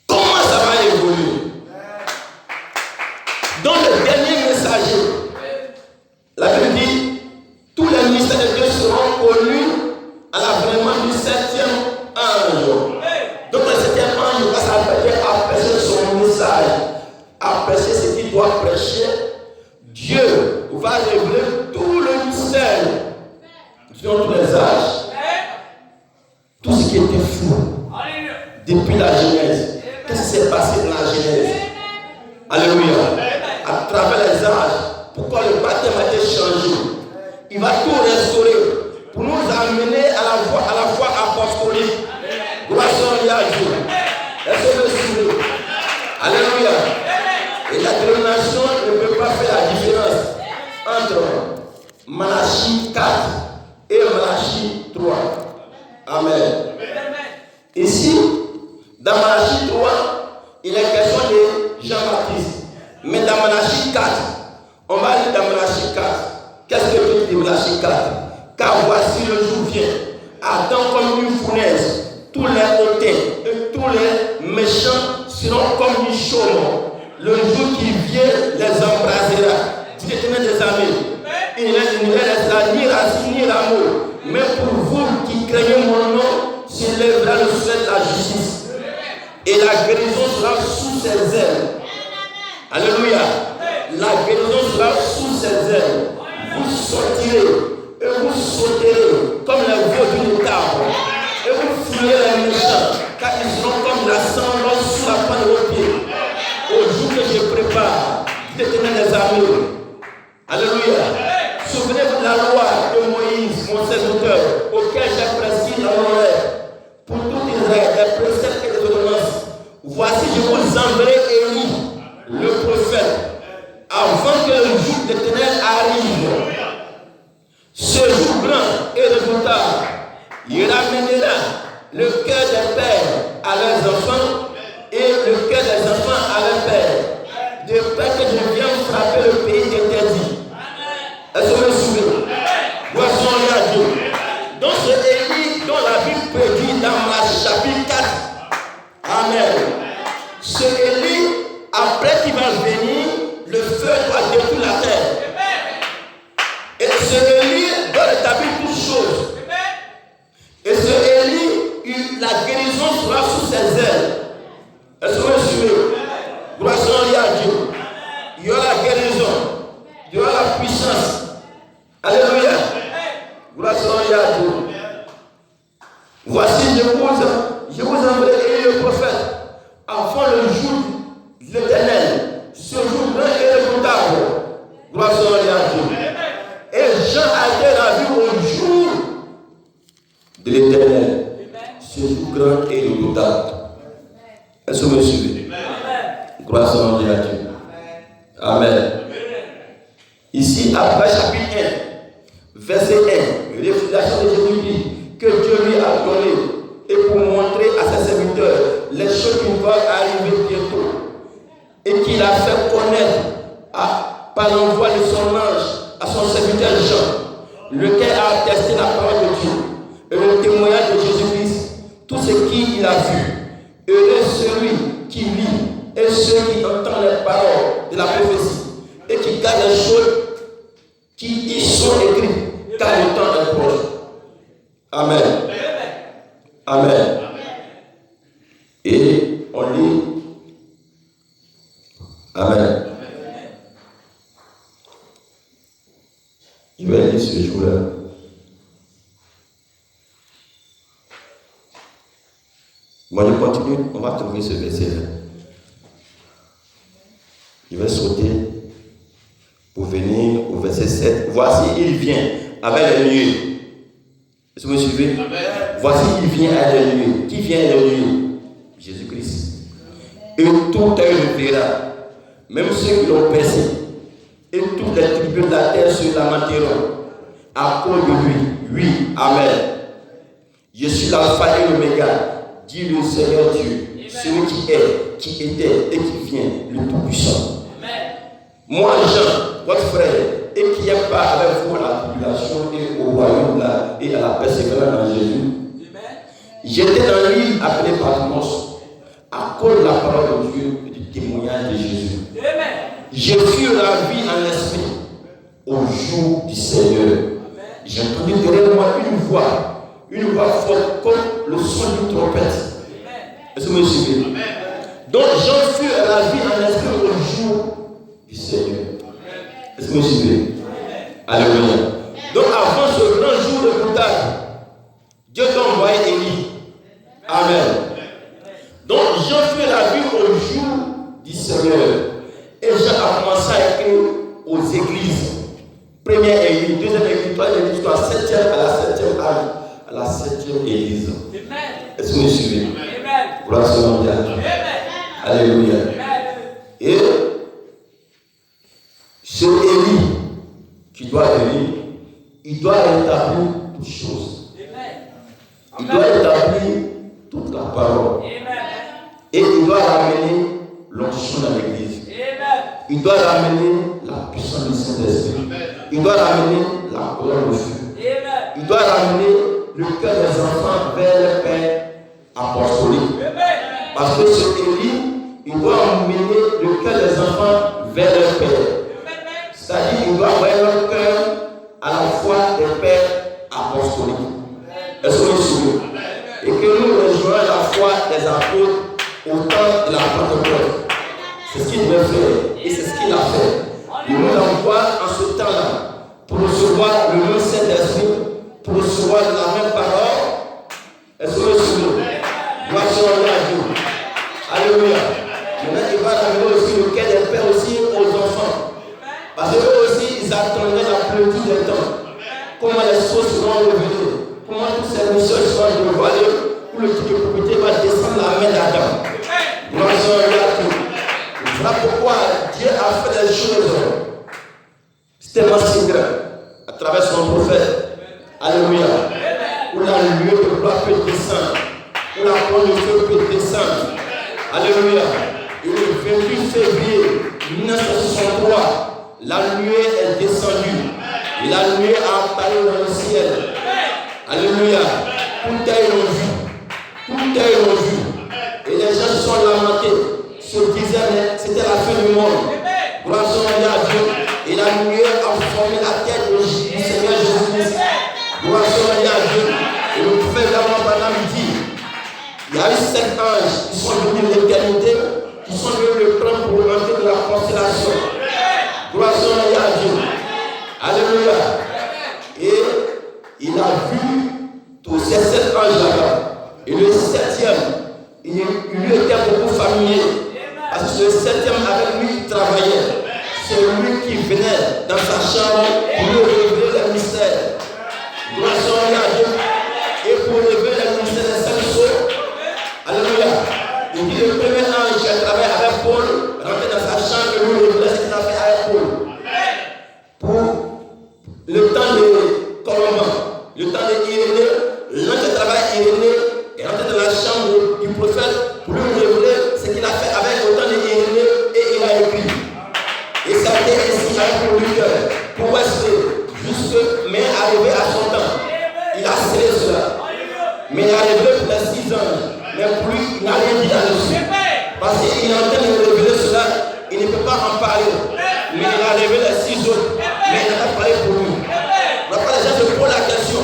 Comment ça va évoluer? Dans le dernier messager, la Bible dit: tous les mystères de Dieu seront connus à l'avènement du 7e ange. Donc le 7e ange va s'appeler à prêcher son message, à prêcher ce qu'il doit prêcher. Dieu va révéler tout le mystère dans tous les âges. Tout ce qui était fou depuis la Genèse. Qu'est-ce qui s'est passé dans la Genèse? Alléluia. À travers les âges, pourquoi le baptême a été changé? Il va tout restaurer pour nous amener à la foi apostolique. Gloire à Dieu. Est-ce que vous suivez? Alléluia. Et la dénomination ne peut pas faire la différence entre Malachie 4 et Malachie 3. Amen. Ici, dans Malachie 3, il est question de Jean-Baptiste. Mais dans Malachie 4, on va lire dans Malachie 4. Qu'est-ce que Dieu dit dans Malachie 4? Car voici le jour vient, Adam comme une fournaise, tous les hautains et tous les méchants seront comme une chaume. Le jour qui les embrasera. Dit l'Éternel des armées. Il ne les laissera ni racine ni rameau. Mais pour vous qui craignez mon nom, s'élèvera le ciel de la justice. Et la guérison sera sous ses ailes. Alléluia. La guérison sera sous ses ailes. Vous sortirez et vous sauterez comme les veaux d'une table. Et vous fouillerez les méchants, car ils seront comme la cendre sous la pointe de vos pieds. Au jour que je prépare, dit l'Éternel des armées. Alléluia. Souvenez-vous de la loi de Moïse, mon serviteur, auquel j'ai prescrit dans l'oreille. Pour tout Israël, des préceptes et des ordonnances. Voici, je vous enverrai Élie, le prophète, avant que le jour de l'Éternel arrive. Ce jour grand et redoutable, il ramènera le cœur des pères à leurs enfants et le cœur des enfants à leurs pères, de peur que je vienne frapper le pays interdit. Est-ce que vous me suivez? Voici à Dieu. Donc c'est Élie dont la Bible prédit dans Malachie chapitre 4. Amen. C'est Élie, après qu'il va venir, le feu doit détruire la terre. Et ce Élie doit rétablir toutes choses. Et ce Élie, la guérison sera sous ses ailes. Est-ce que vous me suivez? Gloire à Dieu. Il y aura la guérison. Il y aura la puissance. Alléluia. Gloire à Dieu. Voici, je vous enverrai Élie le prophète avant le jour de l'Éternel. Ce jour grand et redoutable. Gloire à Dieu. Et Jean a été ravi au jour de l'Éternel. Ce jour grand et redoutable. Est-ce que vous me suivez? Gloire à Dieu. Amen. Ici, après chapitre 1, verset 1, réflexion de Jésus-Christ que Dieu lui a donné et pour montrer à ses serviteurs les choses qui vont arriver bientôt et qu'il a fait connaître par l'envoi de son ange à son serviteur Jean, lequel a attesté la parole de Dieu et le témoignage de Jésus-Christ, tout ce qu'il a vu. Heureux celui qui lit et ceux qui entendent les paroles de la prophétie et qui gardent les choses qui y sont écrites, car le temps est proche. Amen. Amen. Et on lit. Amen. Je vais lire ce jour-là. Moi, je continue. On va trouver ce verset-là. Je vais sauter pour venir au verset 7. Voici, il vient avec les nuées. Est-ce que vous me suivez? Amen. Voici, il vient avec les nuées. Qui vient avec les nuées? Jésus-Christ. Et tout œil le verra, même ceux qui l'ont percé. Et toutes les tribus de la terre se lamenteront à cause de lui. Oui, Amen. Je suis l'alpha et l'oméga, dit le Seigneur Dieu, celui qui est, qui était et qui vient, le Tout-Puissant. Moi, Jean, votre frère, et qui est pas avec vous à la tribulation et au royaume là, et à la persévérance dans Jésus, j'étais dans l'île appelée Patmos à cause de la parole de Dieu et du témoignage de Jésus. Je fus ravi en l'esprit au jour du Seigneur. J'ai entendu derrière moi une voix forte comme le son d'une trompette. Est-ce que vous me suivez? Donc Jean fut ravi en l'esprit au jour du Seigneur. Est-ce que vous me suivez? Alléluia. Donc avant ce grand jour de boutage, Dieu t'a envoyé Élie. Amen. Donc Jean fut ravi au jour du Seigneur. Et Jean a commencé à écrire aux églises. Première église, deuxième église, troisième église, la septième à la septième âge, à la septième église. Est-ce que vous me suivez? Gloire à Dieu. Alléluia. Et c'est Élie qui doit venir. Il doit rétablir toutes choses. Il doit rétablir toute la parole. Et il doit ramener l'onction dans l'église. Il doit ramener la puissance du Saint-Esprit. Il doit ramener la colonne de feu. Il doit ramener le cœur des enfants vers le Père apostolique. Parce que ce Élie, il doit emmener le cœur des enfants vers leur Père. C'est-à-dire qu'il doit avoir leur cœur à la foi des pères apostoliques. Est-ce que vous suivez? Et que nous rejoignons la foi des apôtres au temps de la Pentecôte. C'est ce qu'il devait faire et c'est ce qu'il a fait. Il nous envoie en ce temps-là pour recevoir le même Saint-Esprit, pour recevoir la même parole. Est-ce que vous suivez? Gloire à Dieu. Alléluia. Maintenant, il va amener aussi le cœur des pères aussi aux enfants. Parce qu'eux aussi, ils attendaient la plénitude des temps. Comment les choses seront revenues. Comment toutes ces missions seront dévoilées. Où le titre de propriété va descendre la main d'Adam. Gloire à Dieu. Voilà pourquoi Dieu a fait des choses. C'est tellement si grand. À travers son prophète. Alléluia. Où la lueur de gloire peut descendre. Où la pointe de feu peut descendre. Alléluia. Et le 28 février 1963. La nuée est descendue et la nuée a apparu dans le ciel. Alléluia. Tout est vu. Tout est vu. Et les gens se sont lamentés. Se disaient, mais c'était la fin du monde. Gloire à Dieu. Et la nuée a formé la tête du Seigneur Jésus-Christ. Gloire à Dieu. Et le prophète Abraham dit, il y a eu 7 anges qui sont venus de l'éternité, qui sont venus le prendre pour entrer dans la constellation. Gloire à Dieu. Alléluia. Et il a vu tous ces 7 anges là-bas. Et le 7e, il lui était beaucoup familier. Parce que le 7e avec lui, il travaillait. C'est lui qui venait dans sa chambre pour lui révéler les mystères. Gloire à Dieu. Et pour révéler les mystères des 5 sceaux. Alléluia. Il dit le premier ange qui a travaillé avec Paul, rentrait dans sa chambre et lui révélait ce qu'il a fait avec Paul. Pour le temps de Colomban, le temps d'Irénée, l'ange qui a travaillé avec Irénée est rentré dans la chambre du prophète pour lui révéler ce qu'il a fait avec le temps d'Irénée et il a écrit. Et ça a été ainsi avec le leader pour rester jusque, mais arrivé à son temps. Il a scellé cela. Mais il a révélé pour les 6 ans. Mais pour lui, il n'a rien dit là-dessus. Parce qu'il est en train de révéler cela, il ne peut pas en parler. Mais il a révélé les 6 autres. Mais il n'a pas parlé pour lui. Voilà les gens se posent la question.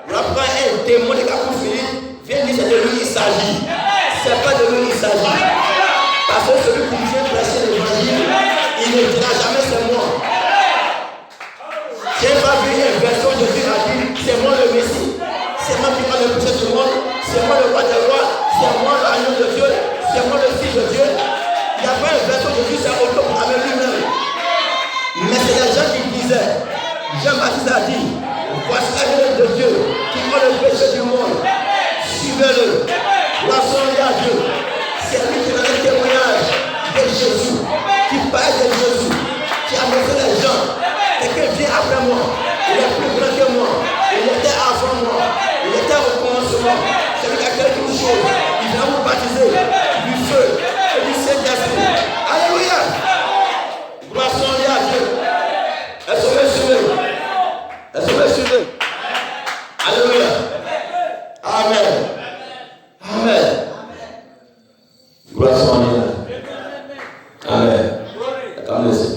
Voilà pourquoi un témoin de Capou Philippe vient dire c'est de lui il s'agit. C'est pas de lui il s'agit. Parce que celui qui vient prêcher l'évangile, il ne dira jamais c'est moi. Je n'ai pas vu une version de Dieu a dit c'est moi le Messie. C'est moi qui va le péché du monde. C'est moi le roi des rois. C'est moi l'agneau de Dieu. C'est moi le fils de Dieu. Il n'y a pas une version de Dieu, c'est auto-proclamé lui-même. Mais c'est les gens qui disaient, Jean-Baptiste a dit, voici l'agneau de Dieu qui prend le péché du monde. Suivez-le. Gloire à Dieu. C'est lui qui donne le témoignage de Jésus, qui parle de Jésus, qui a montré les gens. Quelqu'un vient après moi. Il est plus grand que moi. Il était avant moi. Il était au commencement. C'est lui qui a quelque chose. Il vient vous baptiser du feu et du Saint-Esprit. Alléluia. Gloire à Dieu. Est-ce que vous suivez? Est-ce que vous suivez? Alléluia. Amen. Amen. Gloire à Dieu. Amen. Attendez, Seigneur.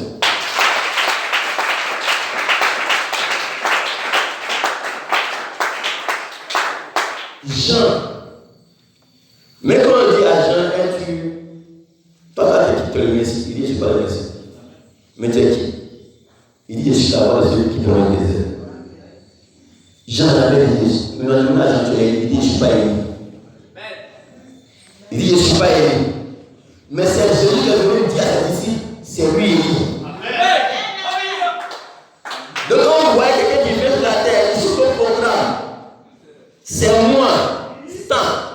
Jean. Mais quand on dit à Jean, es-tu papa qui te le Messie? Il dit, je ne suis pas le Messie. Mais tu es qui? Il dit, je suis la voix de celui qui te le désert. Jean avait dit, mais dans le monde, il dit, je ne suis pas élu. Il dit, je ne suis pas élu. Mais c'est Jésus qui est venu dire à ses disciples, c'est lui élu. Donc quand on voit quelqu'un qui vient de la terre, il se programme. C'est moi,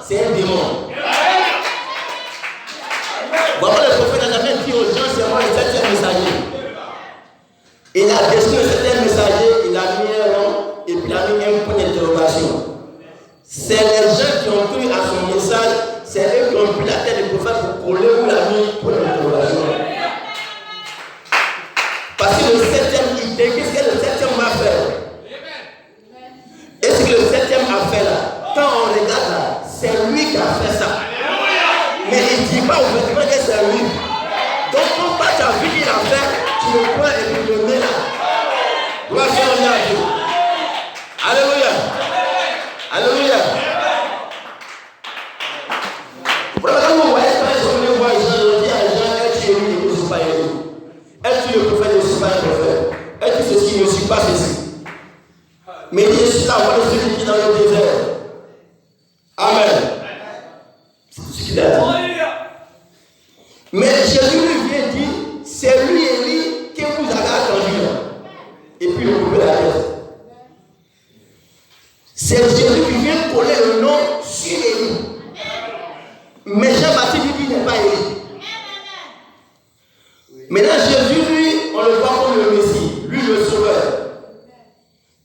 c'est un démon. Voilà, le prophète n'a jamais dit aux gens, c'est moi le 7e messager. Il a décidé le 7e messager, il a mis un nom et puis il a mis un point d'interrogation. C'est les gens qui ont cru à son message, c'est eux qui ont pris la tête du prophète pour coller où il a mis point d'interrogation. Parce que le 7e, il dit, qu'est-ce que le 7e va faire? Et ce que le 7e a fait là, quand on regarde là, c'est lui qui a fait ça. Mais il ne dit pas ouvertement que c'est lui. Donc, quand tu as vu qu'il a fait, Mais je suis la voix de celui qui est dans le désert. Amen. C'est tout ce qu'il a dit. Mais Jésus lui vient dire, c'est lui Élie que vous avez attendu. Et puis il coupe la tête. C'est Jésus qui vient coller le nom sur Élie. Mais Jean-Baptiste lui dit, il n'est pas Élie. Maintenant Jésus, lui, on le voit comme le Messie, lui le Sauveur.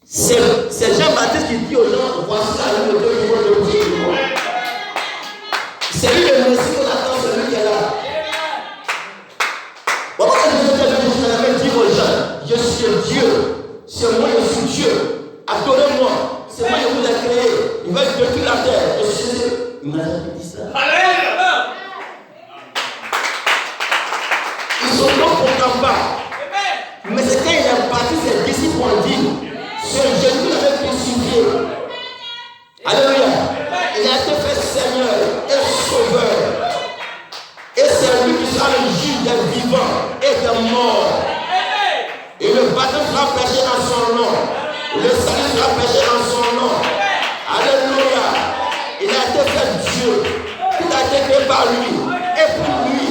C'est Jean-Baptiste qui dit aux gens, voici la lumière de Dieu qui voit le Dieu du monde. C'est lui le Messie qu'on attend, c'est lui qui est là. Pourquoi je dire aux gens, je suis Dieu, c'est moi, je suis Dieu, adorez-moi, c'est moi qui vous ai créé, il va détruire la terre, je suis Dieu. Il m'a jamais dit ça. Ils sont non contents pas. Mais c'est quand il est parti, ses disciples ont dit, c'est Jésus qui avait crucifié. Alléluia. Il a été fait Seigneur et Sauveur. Et c'est lui qui sera le juge des vivants et des morts. Et le baptême sera prêché en son nom. Le salut sera prêché en son nom. Alléluia. Il a été fait Dieu. Tout a été créé par lui. Et pour lui,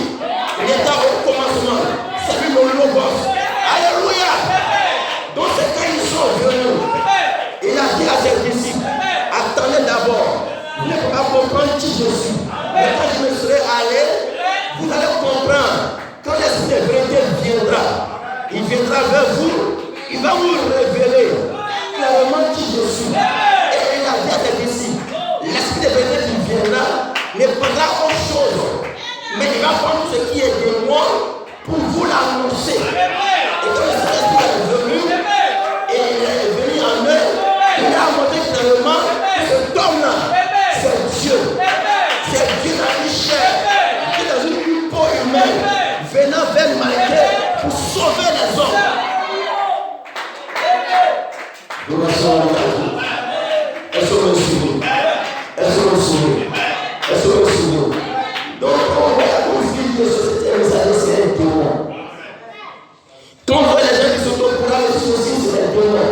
il était au commencement. C'est lui le Logos. Alléluia. Donc c'est quand ils sont venus. Il a dit à ses disciples, attendez d'abord. Vous ne pouvez pas comprendre qui je suis. Mais quand je me serai allé, vous allez comprendre. Quand l'esprit de vérité viendra, il viendra vers vous. Il va vous révéler clairement qui je suis. Et il a dit à ses disciples, l'esprit de vérité qui viendra ne prendra autre chose. Mais il va prendre ce qui est de moi pour vous l'annoncer. Et quand le Saint-Esprit est venu, et il est venu en eux, il a montré clairement que cet homme-là, c'est Dieu. C'est Dieu dans une chair, qui est dans une peau humaine, venant vers l'humanité pour sauver les hommes. Nous restons en Italie. Est-ce que vous me suivez? Est-ce que vous me suivez? Est-ce que vous me suivez? Donc, on voit la conflit de société, mais ça c'est un démon. Quand on voit les gens qui s'autocouragent, les soucis, c'est un démon.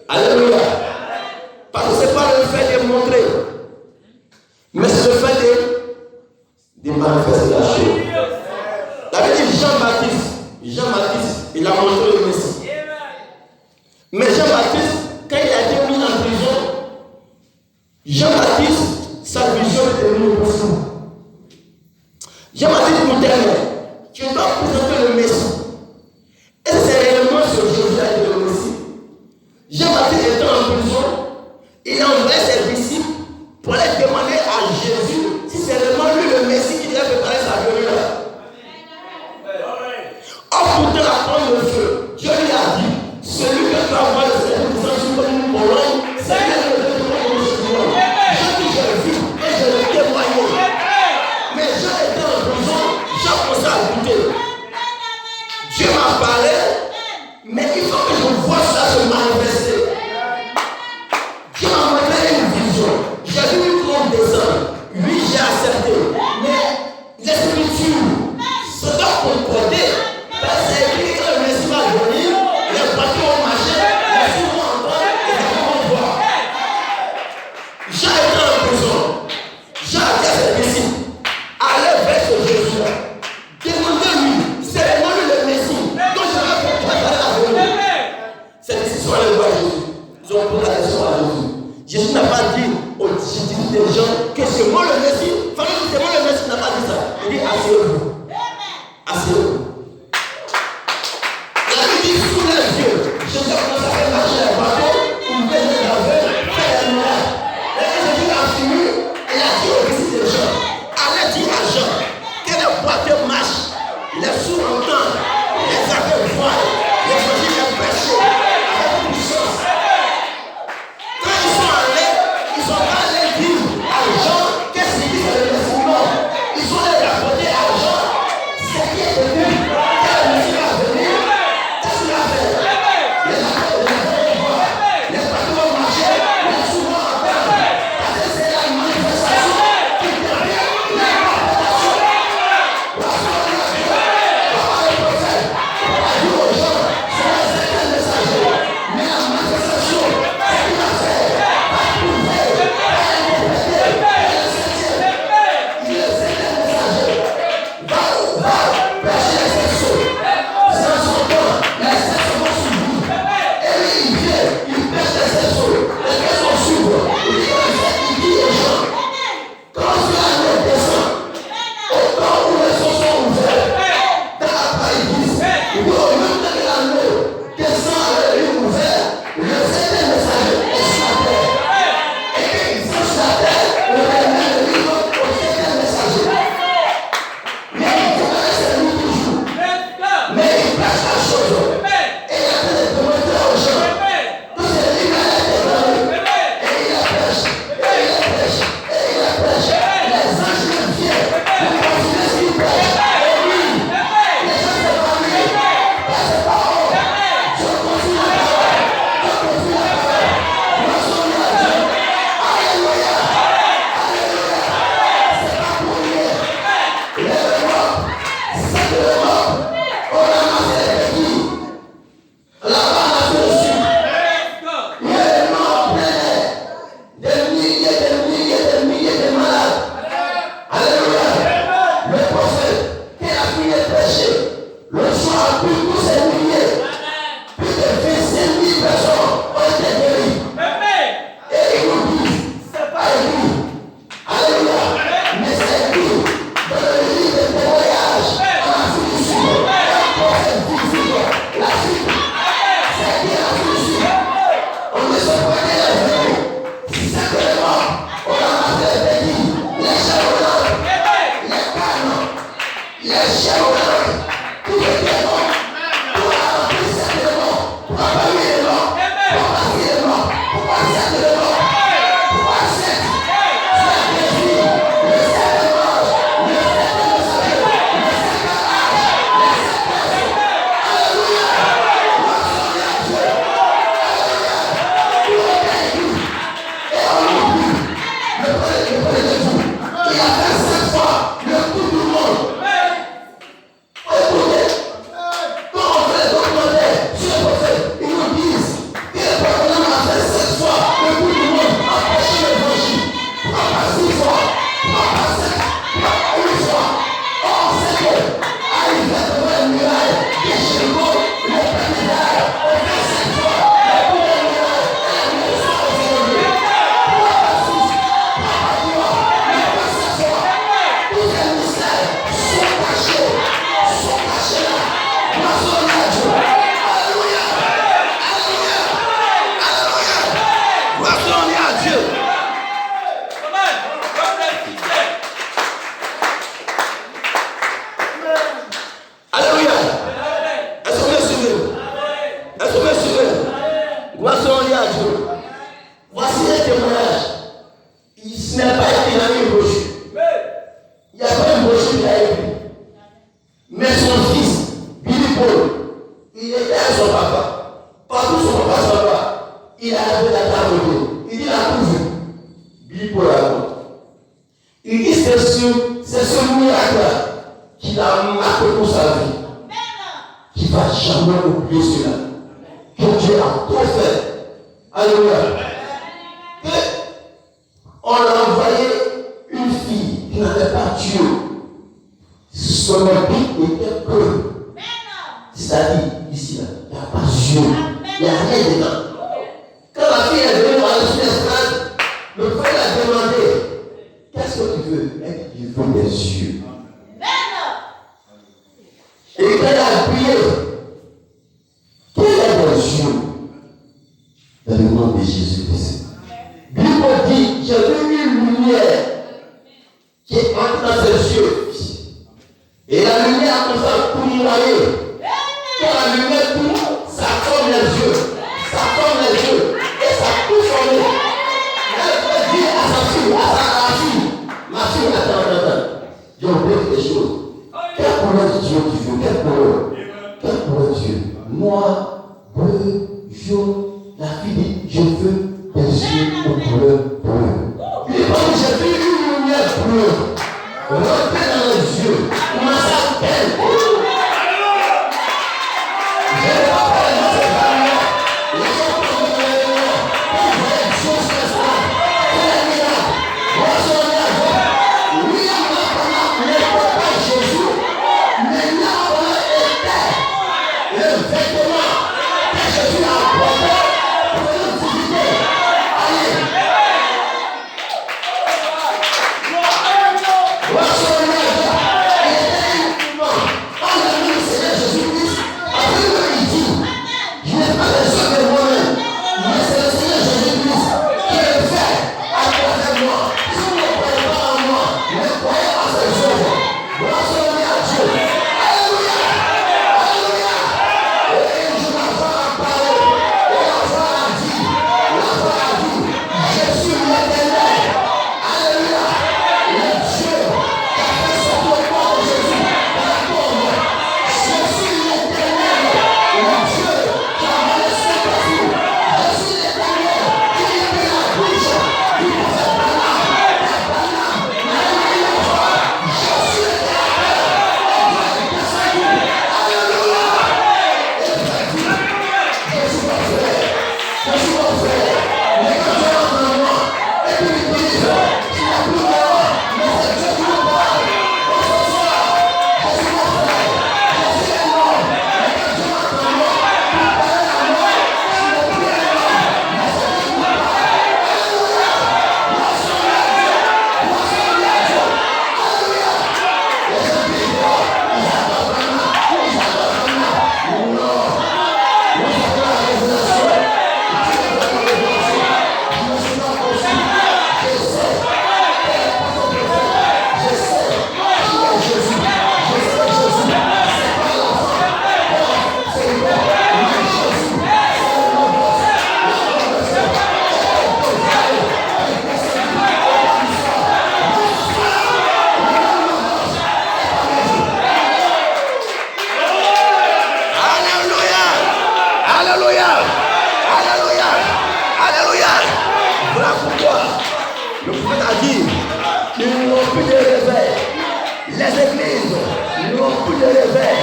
Alléluia. Parce que ce n'est pas le fait de montrer, mais c'est le fait de manifester la chose. La Bible dit Jean-Baptiste, il a montré le Messie. Mais Jean-Baptiste, quand il a été mis en prison, Jean-Baptiste, sa vision est devenue possible. Jean-Baptiste nous dit, tu dois présenter le Messie. Et c'est réellement ce Jésus a été le Messie. Jean-Baptiste étant en prison, il a envoyé ses disciples pour aller demander à Jésus si c'est vraiment lui le Messie qui devait préparer sa venue là. En foutant la pomme de feu, Dieu lui a dit, celui que tu as envoyé, c'est lui qui s'en comme une Pologne, c'est lui le Dieu qui m'a je dis, j'ai vu et je l'ai témoigné. Mais Jean était en prison, Jean commençait à goûter. Dieu m'a parlé, mais il faut que je vois ça se manifester. Dieu m'a montré une vision. J'ai vu une trompe descendre. Oui, j'ai accepté. Mais l'écriture, ça doit comporter. Parce que c'est écrit que le Messie va venir, les bateaux vont marcher, les fous vont entendre, et les gens vont voir. Jean était en prison. Jean a dit à ses disciples, allez vers ce Jésus-là. Demandez-lui, c'est vraiment lui le Messie. Donc je vais préparer la venue. Ces disciples sont allés voir Jésus. Ils ont posé la question à Jésus. Jésus n'a pas dit aux disciples des gens que c'est moi le Messie. Fallait que c'est moi le Messie, il n'a pas dit ça. Il dit asseyez-vous. Asseyez-vous. Il a dit sous les yeux. Jésus a commencé à faire marcher les bateaux, ouvrir les navires, faire les miracles. Et quand Jésus a fini, il a dit aux disciples des gens, allez dire à Jean que les bateaux marchent, les sourds entendent, les aveugles voient, les fragiles les péchés, avec puissance. Quand ils sont allés, ils sont pas allés dire à Jean qu'est-ce qu'il dit c'est le Messie. Non, ils sont allés rapporter à Jean ce qui est devenu gloire à Dieu. Voici un témoignage. Ce n'est pas écrit dans une brochure. Il n'y a pas une brochure qui a écrit. Mais son fils, Billy Paul, il était à son papa. Partout son papa s'en va. Il a levé la table. Il dit la couve. Billy Paul raconte. Il dit c'est ce miracle qui a marqué pour sa vie. Qui ne va jamais oublier cela. Que Dieu a tout fait. Alléluia. On a envoyé une fille qui n'avait pas Dieu. Son habit était peu. C'est-à-dire, ici, là, il n'y a pas Dieu. Il n'y a rien dedans. Quand la fille est venue dans l'espace, le frère a demandé, qu'est-ce que tu veux? Elle dit, je veux des yeux. Et quand elle a prié, quel est des yeux? Dans le nom de Jésus-Christ. Bible dit, j'ai vu une lumière qui est entrée dans ses yeux. Et la lumière a commencé à courir. Quand la lumière court, ça forme les yeux. Ça forme les yeux. Et ça peut former. Elle peut dire à sa fille, ma fille, attends. J'ai oublié quelque chose. Quelle couleur de Dieu tu veux? Quelle couleur? Quelle couleur de Dieu? Noir, bleu, jaune. La fille dit, je veux des yeux aux couleurs bleues. Il dit, j'ai vu une lumière bleue. Rentrez dans les yeux. Comment ça s'appelle? Je ne vais pas parler de ces femmes-là. Les gens parlent de les noms. Ils voient des choses comme ça. C'est les miracles. Voici un miracle. Oui, on n'a pas Jésus. Mais là, on était le vêtement que Jésus a porté pour nous visiter. Allez. Voici un miracle. Il était uniquement en la vie du Seigneur Jésus-Christ. Après, il dit, je n'ai pas besoin de moi-même, mais c'est le Seigneur Jésus-Christ qui le fait à travers moi. Si vous ne croyez pas en moi, mais croyez en ses œuvres. Voici un miracle. Alléluia. Alléluia. Et je l'enfant a parlé. Et l'enfant a dit, je suis l'Éternel. Alléluia. Le Dieu qui a fait sortir le corps de Jésus dans la tombe. Je suis l'Éternel. Le Dieu qui a envoyé son Jésus. Je suis l'Éternel qui libère la bouche du prophète Balaam. Alléluia. Je suis l'Éternel. Alléluia. Et je dis, je suis mon frère. Je suis mon frère. Mais quand tu rentres en moi, et tu me dis, tu n'as plus de moi, mais c'est Dieu qui me parle. Et ce soir, je suis mon frère. Je suis un homme. Mais quand tu rentres en moi, tu me parles à moi. Je suis plus un homme, mais c'est Dieu qui me parle. Alléluia. Gloire à Dieu. Alléluia. Et je dis, ils adorent vraiment. Ils adorent vraiment. Non. Nous avons la révélation. Alléluia. Alléluia. Alléluia. Voilà pourquoi le prophète a dit qu'ils n'ont plus de réveil. Les églises n'ont plus de réveil.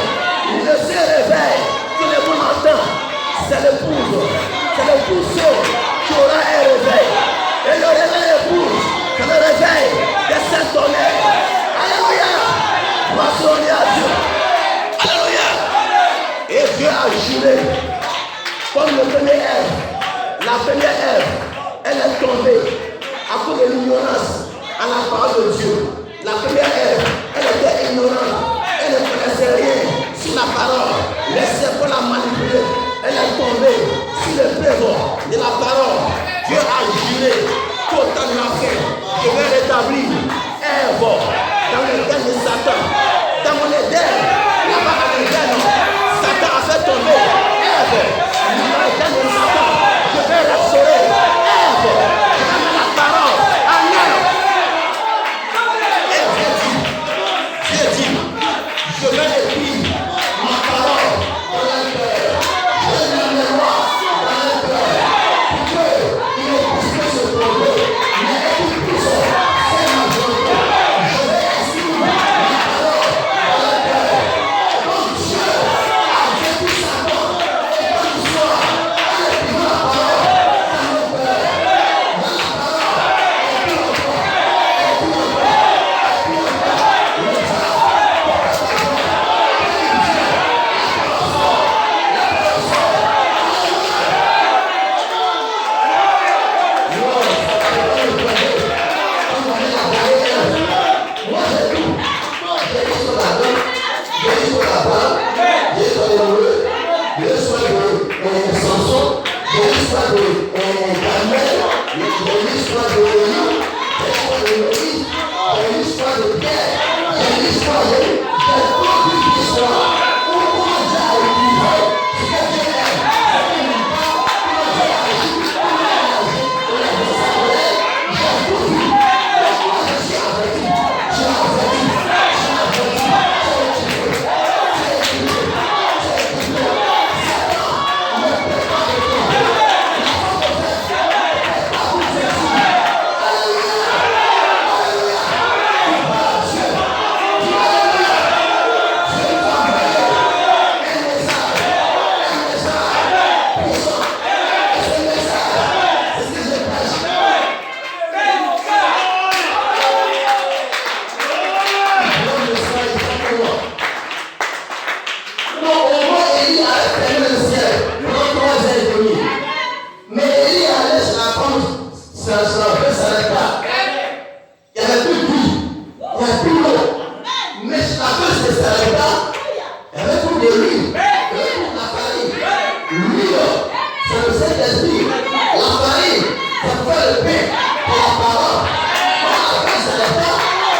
Le seul réveil que le monde entend, c'est l'épouse. C'est l'épouse qui aura un réveil. Et le réveil épouse, c'est le réveil des saints tonnerres. Alléluia. Gloire à Dieu. Alléluia. Et Dieu a juré. Comme le premier Ève, la première Ève, elle est tombée à cause de l'ignorance à la parole de Dieu. La première Ève, elle était ignorante, elle ne connaissait rien sur la parole. Les serpents la manipulée, elle est tombée sur le prévôt de la parole. Dieu a juré qu'au temps de la fin, je vais rétablir Ève dans le temps de Satan. Dans mon Éden, là-bas à l'Éden, Satan a fait tomber Ève. Dans le temps de Satan, je vais ça ne s'arrête pas. Il n'y avait plus de vie, il n'y a plus d'eau. Mais la feu ne s'arrête pas. Il y avait tout de l'huile, il y avait toute la farine. L'huile, c'est le Saint-Esprit. La farine, ça fait le pain et la parole. Quand la feu ne s'arrête pas,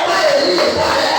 quand Élie est arrivé,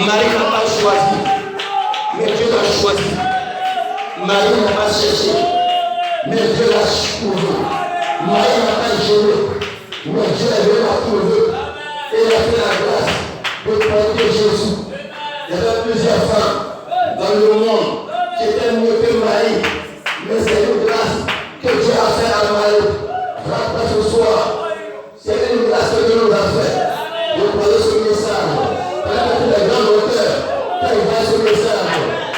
Marie n'a pas choisi, mais Dieu l'a choisi. Marie n'a pas cherché, mais Dieu l'a trouvé. Marie n'a pas gêné, mais Dieu l'a trouvé. Et il a fait la grâce de porter Jésus. Il y avait plusieurs femmes dans le monde qui étaient mieux que Marie, mais c'est une grâce que Dieu a fait à Marie. Rentre ce soir, c'est une grâce que Dieu nous a fait. Je parlais ce message. Les grands auteurs, quand ils voient ce message,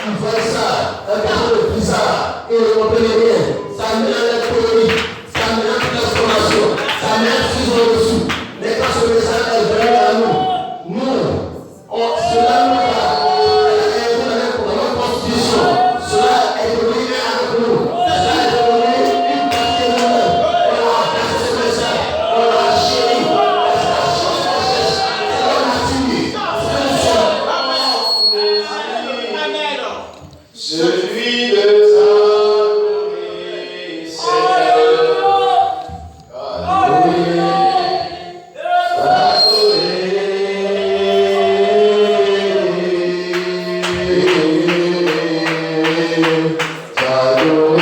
ils voient ça, un quelque chose de bizarre, ils ne comprennent rien. Ça mélange la théorie, ça mélange la transformation, ça mélange fusion dessous. Mais quand ce message est venu à nous, cela nous a aidé dans notre constitution, cela est devenu avec nous, cela est devenu une partie de nous-mêmes. On a embrassé ce message, on l'a chéri, c'est la chose qu'on cherche, c'est la nature. Celui de ta glorieux Seigneur, adoré,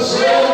Seigneur.